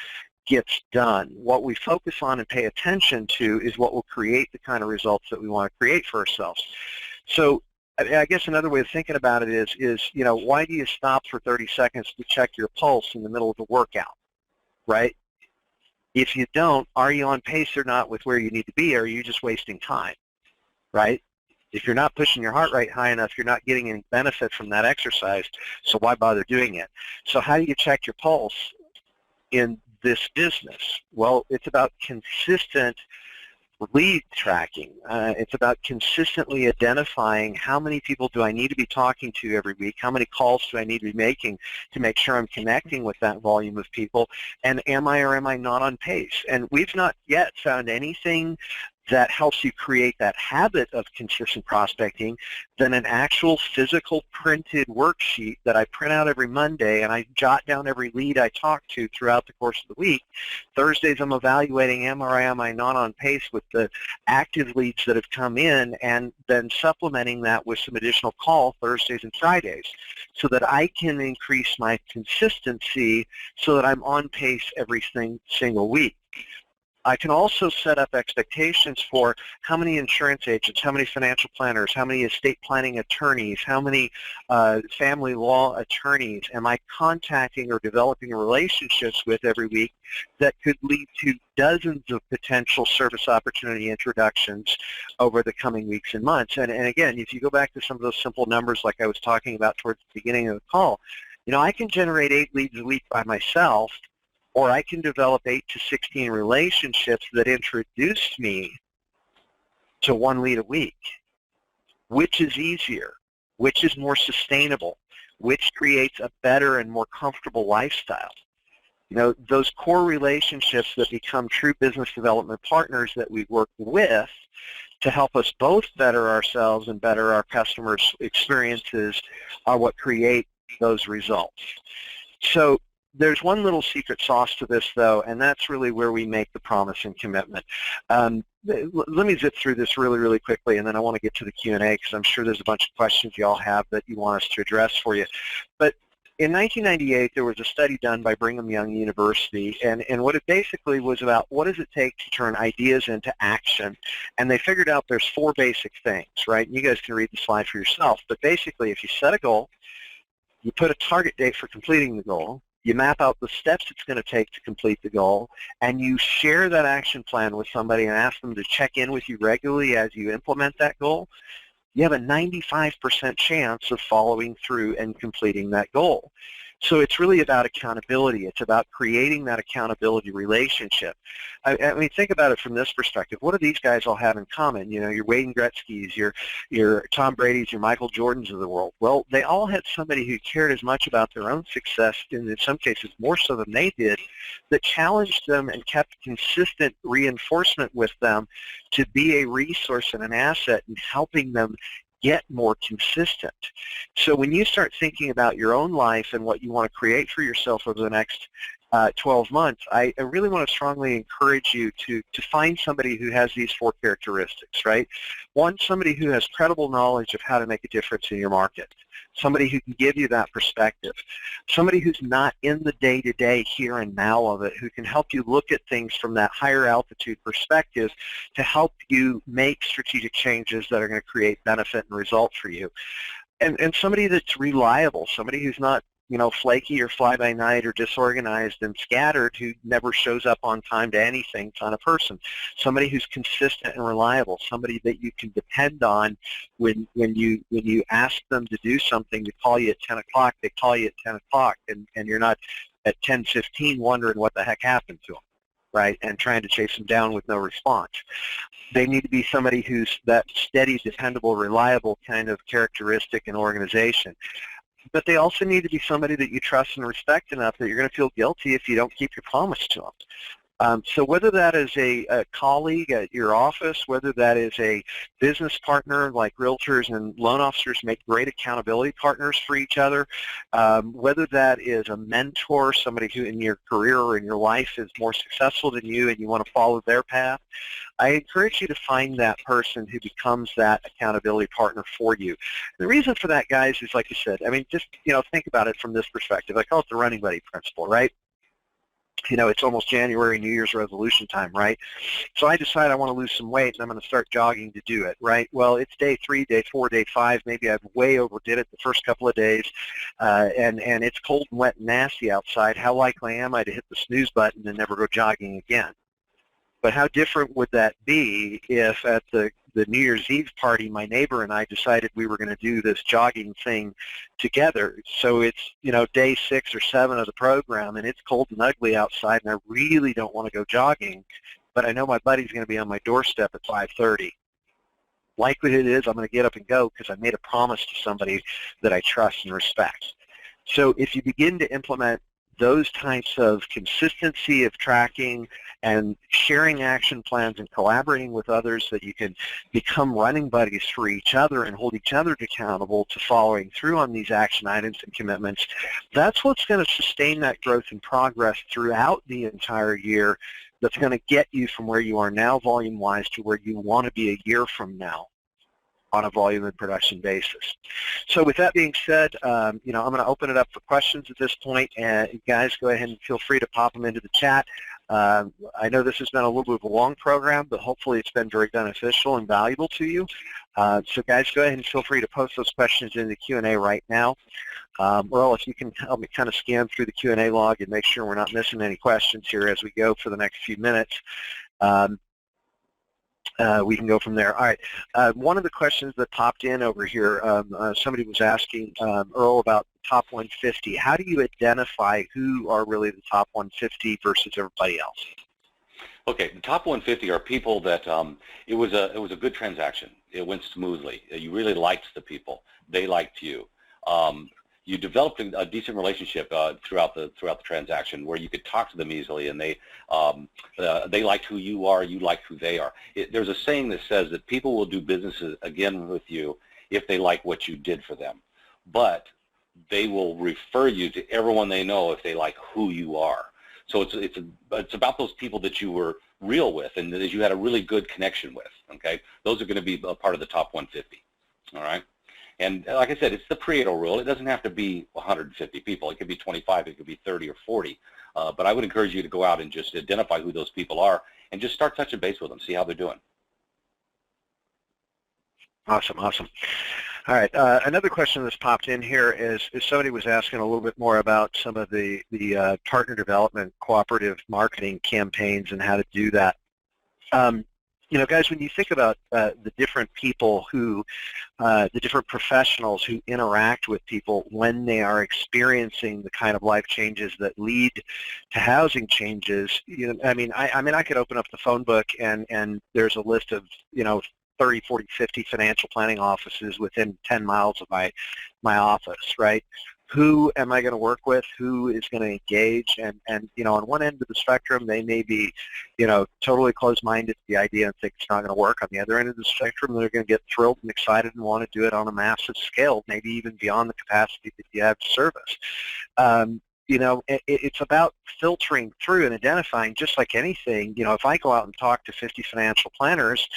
gets done. What we focus on and pay attention to is what will create the kind of results that we want to create for ourselves. So I guess another way of thinking about it is why do you stop for 30 seconds to check your pulse in the middle of the workout, right? If you don't, are you on pace or not with where you need to be, or are you just wasting time, right? If you're not pushing your heart rate high enough, you're not getting any benefit from that exercise, so why bother doing it? So how do you check your pulse in this business? Well, it's about consistent lead tracking. It's about consistently identifying how many people do I need to be talking to every week, how many calls do I need to be making to make sure I'm connecting with that volume of people, and am I or am I not on pace? And we've not yet found anything that helps you create that habit of consistent prospecting than an actual physical printed worksheet that I print out every Monday, and I jot down every lead I talk to throughout the course of the week. Thursdays I'm evaluating am I not on pace with the active leads that have come in, and then supplementing that with some additional call Thursdays and Fridays so that I can increase my consistency so that I'm on pace every single week. I can also set up expectations for how many insurance agents, how many financial planners, how many estate planning attorneys, how many family law attorneys am I contacting or developing relationships with every week that could lead to dozens of potential service opportunity introductions over the coming weeks and months. And again, if you go back to some of those simple numbers like I was talking about towards the beginning of the call, I can generate 8 leads a week by myself, or I can develop 8 to 16 relationships that introduce me to 1 lead a week. Which is easier? Which is more sustainable? Which creates a better and more comfortable lifestyle? Those core relationships that become true business development partners that we work with to help us both better ourselves and better our customers' experiences are what create those results. So there's one little secret sauce to this, though, and that's really where we make the promise and commitment. Let me zip through this really, really quickly, and then I want to get to the Q&A because I'm sure there's a bunch of questions you all have that you want us to address for you. But in 1998, there was a study done by Brigham Young University, and what it basically was about what does it take to turn ideas into action. And they figured out there's 4 basic things, right? And you guys can read the slide for yourself. But basically, if you set a goal, you put a target date for completing the goal, you map out the steps it's going to take to complete the goal, and you share that action plan with somebody and ask them to check in with you regularly as you implement that goal, you have a 95% chance of following through and completing that goal. So it's really about accountability. It's about creating that accountability relationship. I mean, think about it from this perspective. What do these guys all have in common? You know, your Wayne Gretzky's, your Tom Brady's, your Michael Jordans of the world. Well, they all had somebody who cared as much about their own success, and in some cases more so than they did, that challenged them and kept consistent reinforcement with them to be a resource and an asset in helping them get more consistent. So when you start thinking about your own life and what you want to create for yourself over the next 12 months, I really want to strongly encourage you to find somebody who has these 4 characteristics, right? One, somebody who has credible knowledge of how to make a difference in your market, somebody who can give you that perspective, somebody who's not in the day-to-day here and now of it, who can help you look at things from that higher altitude perspective to help you make strategic changes that are going to create benefit and result for you. And somebody that's reliable, somebody who's not, you know, flaky or fly-by-night or disorganized and scattered, who never shows up on time to anything kind of person. Somebody who's consistent and reliable, somebody that you can depend on when you ask them to do something, to call you at 10 o'clock, they call you at 10 o'clock, and you're not at 10:15 wondering what the heck happened to them, right, and trying to chase them down with no response. They need to be somebody who's that steady, dependable, reliable kind of characteristic and organization. But they also need to be somebody that you trust and respect enough that you're going to feel guilty if you don't keep your promise to them. So whether that is a colleague at your office, whether that is a business partner, like realtors and loan officers make great accountability partners for each other, whether that is a mentor, somebody who in your career or in your life is more successful than you and you want to follow their path, I encourage you to find that person who becomes that accountability partner for you. The reason for that, guys, is like you said, I mean, just, you know, think about it from this perspective. I call it the running buddy principle, right? You know, it's almost January, New Year's resolution time, right? So I decide I want to lose some weight and I'm going to start jogging to do it, right? Well, it's day 3, day 4, day 5. Maybe I've way overdid it the first couple of days, and it's cold and wet and nasty outside. How likely am I to hit the snooze button and never go jogging again? But how different would that be if at the New Year's Eve party, my neighbor and I decided we were going to do this jogging thing together. So it's, you know, day 6 or 7 of the program, and it's cold and ugly outside, and I really don't want to go jogging, but I know my buddy's going to be on my doorstep at 5:30. Likelihood is I'm going to get up and go because I made a promise to somebody that I trust and respect. So if you begin to implement those types of consistency of tracking and sharing action plans and collaborating with others, that you can become running buddies for each other and hold each other accountable to following through on these action items and commitments, that's what's going to sustain that growth and progress throughout the entire year. That's going to get you from where you are now volume-wise to where you want to be a year from now on a volume and production basis. So with that being said, you know, I'm going to open it up for questions at this point, and guys, go ahead and feel free to pop them into the chat. I know this has been a little bit of a long program, but hopefully it's been very beneficial and valuable to you. So guys, go ahead and feel free to post those questions in the Q&A right now. Earl, if you can help me kind of scan through the Q&A log and make sure we're not missing any questions here as we go for the next few minutes. We can go from there. All right. One of the questions that popped in over here, somebody was asking Earl about the top 150. How do you identify who are really the top 150 versus everybody else? Okay, the top 150 are people that it was a good transaction. It went smoothly. You really liked the people. They liked you. You developed a decent relationship throughout the transaction, where you could talk to them easily, and they liked who you are, you liked who they are. There's a saying that says that people will do business again with you if they like what you did for them, but they will refer you to everyone they know if they like who you are. So it's about those people that you were real with and that you had a really good connection with. Okay, those are going to be a part of the top 150. All right. And like I said, it's the Pareto rule. It doesn't have to be 150 people. It could be 25. It could be 30 or 40. But I would encourage you to go out and just identify who those people are and just start touching base with them, see how they're doing. Awesome, awesome. All right. Another question that's popped in here is somebody was asking a little bit more about some of the partner development, cooperative marketing campaigns and how to do that. Guys, when you think about the different people who, the different professionals who interact with people when they are experiencing the kind of life changes that lead to housing changes, I could open up the phone book and there's a list of, 30, 40, 50 financial planning offices within 10 miles of my office, right? Who am I going to work with? Who is going to engage? And on one end of the spectrum, they may be, totally closed-minded to the idea and think it's not going to work. On the other end of the spectrum, they're going to get thrilled and excited and want to do it on a massive scale, maybe even beyond the capacity that you have to service. It's about filtering through and identifying, just like anything. If I go out and talk to 50 financial planners,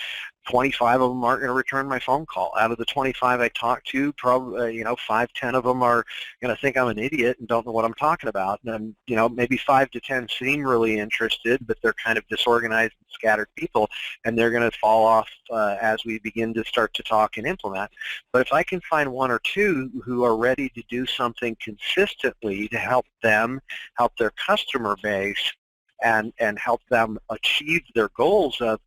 25 of them aren't going to return my phone call. Out of the 25 I talk to, probably, 5, 10 of them are going to think I'm an idiot and don't know what I'm talking about. And then, maybe 5 to 10 seem really interested, but they're kind of disorganized and scattered people, and they're going to fall off as we begin to start to talk and implement. But if I can find 1 or 2 who are ready to do something consistently to help them, help their customer base, and help them achieve their goals of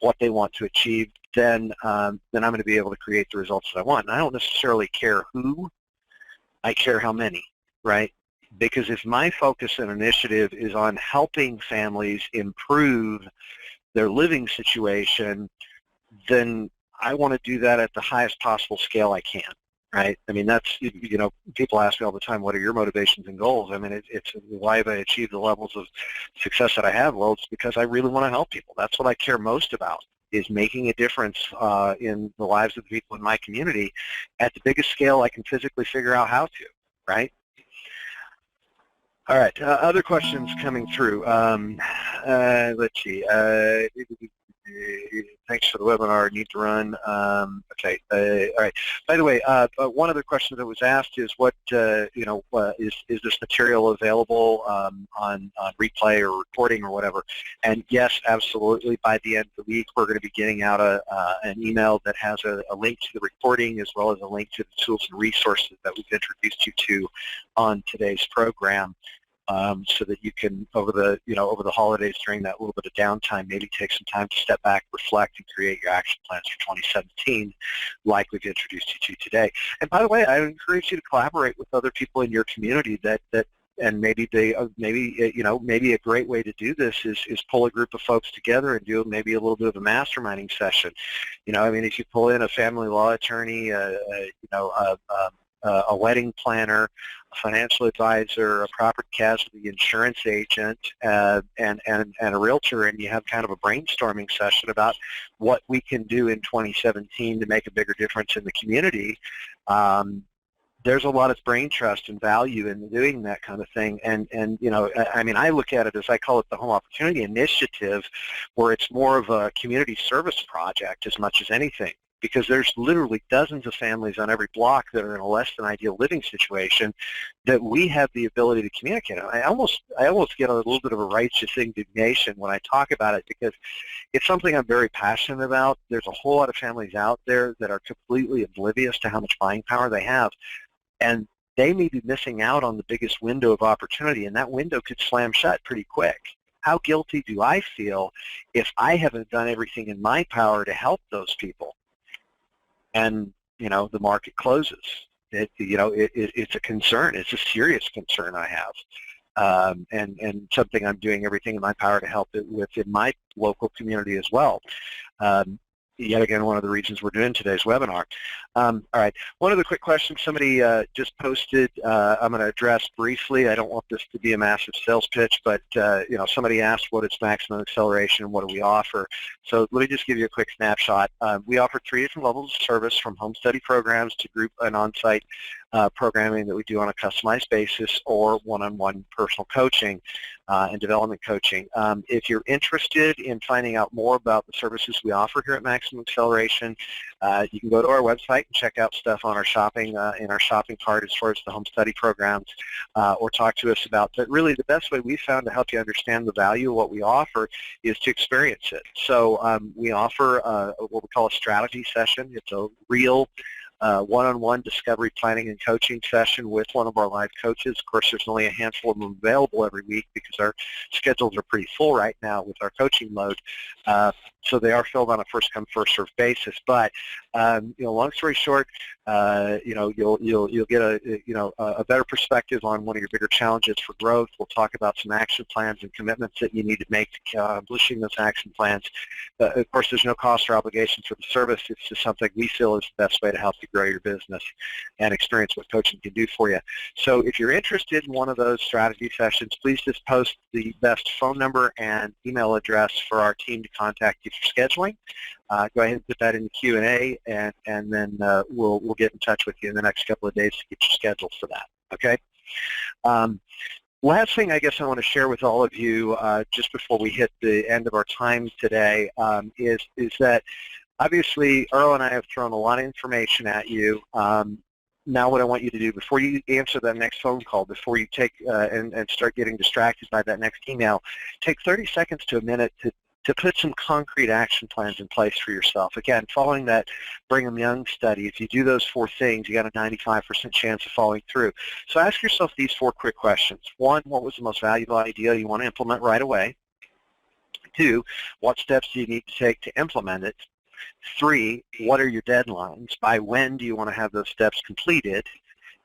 what they want to achieve, then I'm going to be able to create the results that I want. And I don't necessarily care who, I care how many, right? Because if my focus and initiative is on helping families improve their living situation, then I want to do that at the highest possible scale I can, right? That's, people ask me all the time, what are your motivations and goals? It's why have I achieved the levels of success that I have? Well, it's because I really want to help people. That's what I care most about, is making a difference in the lives of the people in my community at the biggest scale I can physically figure out how to, right? All right, other questions coming through. Let's see. Thanks for the webinar. Need to run. Okay. All right. By the way, one other question that was asked is, what is this material available on replay or recording or whatever? And yes, absolutely. By the end of the week, we're going to be getting out an email that has a link to the recording, as well as a link to the tools and resources that we've introduced you to on today's program. So that you can, over the holidays, during that little bit of downtime, maybe take some time to step back, reflect, and create your action plans for 2017, like we've introduced you to today. And by the way, I encourage you to collaborate with other people in your community and maybe a great way to do this is pull a group of folks together and do maybe a little bit of a masterminding session. If you pull in a family law attorney, a wedding planner, a financial advisor, a property casualty insurance agent, and a realtor, and you have kind of a brainstorming session about what we can do in 2017 to make a bigger difference in the community. There's a lot of brain trust and value in doing that kind of thing. And I look at it as, I call it the Home Opportunity Initiative, where it's more of a community service project as much as anything, because there's literally dozens of families on every block that are in a less than ideal living situation that we have the ability to communicate. I almost get a little bit of a righteous indignation when I talk about it, because it's something I'm very passionate about. There's a whole lot of families out there that are completely oblivious to how much buying power they have, and they may be missing out on the biggest window of opportunity, and that window could slam shut pretty quick. How guilty do I feel if I haven't done everything in my power to help those people? And the market closes. It's a concern. It's a serious concern I have, and something I'm doing everything in my power to help it with in my local community as well. Yet again, one of the reasons we're doing today's webinar. All right, one other quick question somebody just posted. I'm going to address briefly. I don't want this to be a massive sales pitch, but somebody asked, what is maximum acceleration and what do we offer? So let me just give you a quick snapshot. We offer 3 different levels of service, from home study programs to group and on-site programming that we do on a customized basis, or one-on-one personal coaching and development coaching. If you're interested in finding out more about the services we offer here at Maximum Acceleration, you can go to our website and check out stuff on our shopping in our shopping cart as far as the home study programs, or talk to us about. But really, the best way we've found to help you understand the value of what we offer is to experience it. So we offer what we call a strategy session. It's a real one-on-one discovery planning and coaching session with one of our live coaches. Of course, there's only a handful of them available every week because our schedules are pretty full right now with our coaching load. So they are filled on a first come, first served basis. But long story short, you'll get a better perspective on one of your bigger challenges for growth. We'll talk about some action plans and commitments that you need to make to accomplishing those action plans. Of course, there's no cost or obligation for the service. It's just something we feel is the best way to help you grow your business and experience what coaching can do for you. So if you're interested in one of those strategy sessions, please just post the best phone number and email address for our team to contact you for scheduling. Go ahead and put that in the Q&A, and then we'll get in touch with you in the next couple of days to get you scheduled for that. Okay. Last thing I guess I want to share with all of you just before we hit the end of our time today is that obviously Earl and I have thrown a lot of information at you. Now what I want you to do before you answer that next phone call, before you take and start getting distracted by that next email, take 30 seconds to a minute to put some concrete action plans in place for yourself. Again, following that Brigham Young study, if you do those 4 things, you got a 95% chance of following through. So ask yourself these 4 quick questions. 1, what was the most valuable idea you want to implement right away? 2, what steps do you need to take to implement it? 3, what are your deadlines? By when do you want to have those steps completed?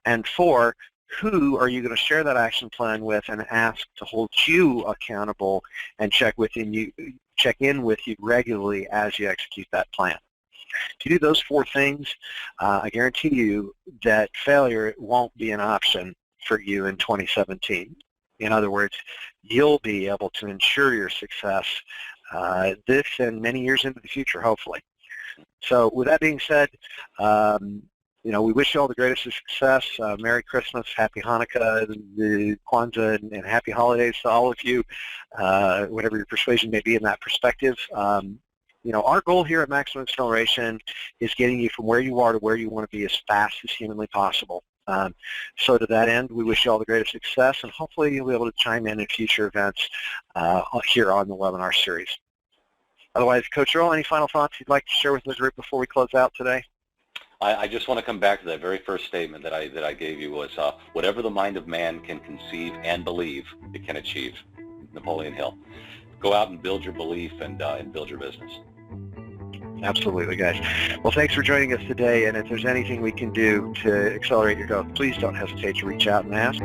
And 4, who are you going to share that action plan with and ask to hold you accountable and check in with you regularly as you execute that plan? If you do those 4 things, I guarantee you that failure won't be an option for you in 2017. In other words, you'll be able to ensure your success this and many years into the future, hopefully. So with that being said, we wish you all the greatest of success. Merry Christmas, Happy Hanukkah, the Kwanzaa, and Happy Holidays to all of you, whatever your persuasion may be in that perspective. Our goal here at Maximum Acceleration is getting you from where you are to where you want to be as fast as humanly possible. So to that end, we wish you all the greatest success, and hopefully you'll be able to chime in future events here on the webinar series. Otherwise, Coach Earl, any final thoughts you'd like to share with the group before we close out today? I just want to come back to that very first statement that I gave you was, whatever the mind of man can conceive and believe, it can achieve. Napoleon Hill. Go out and build your belief and build your business. Absolutely, guys. Well, thanks for joining us today, and if there's anything we can do to accelerate your growth, please don't hesitate to reach out and ask.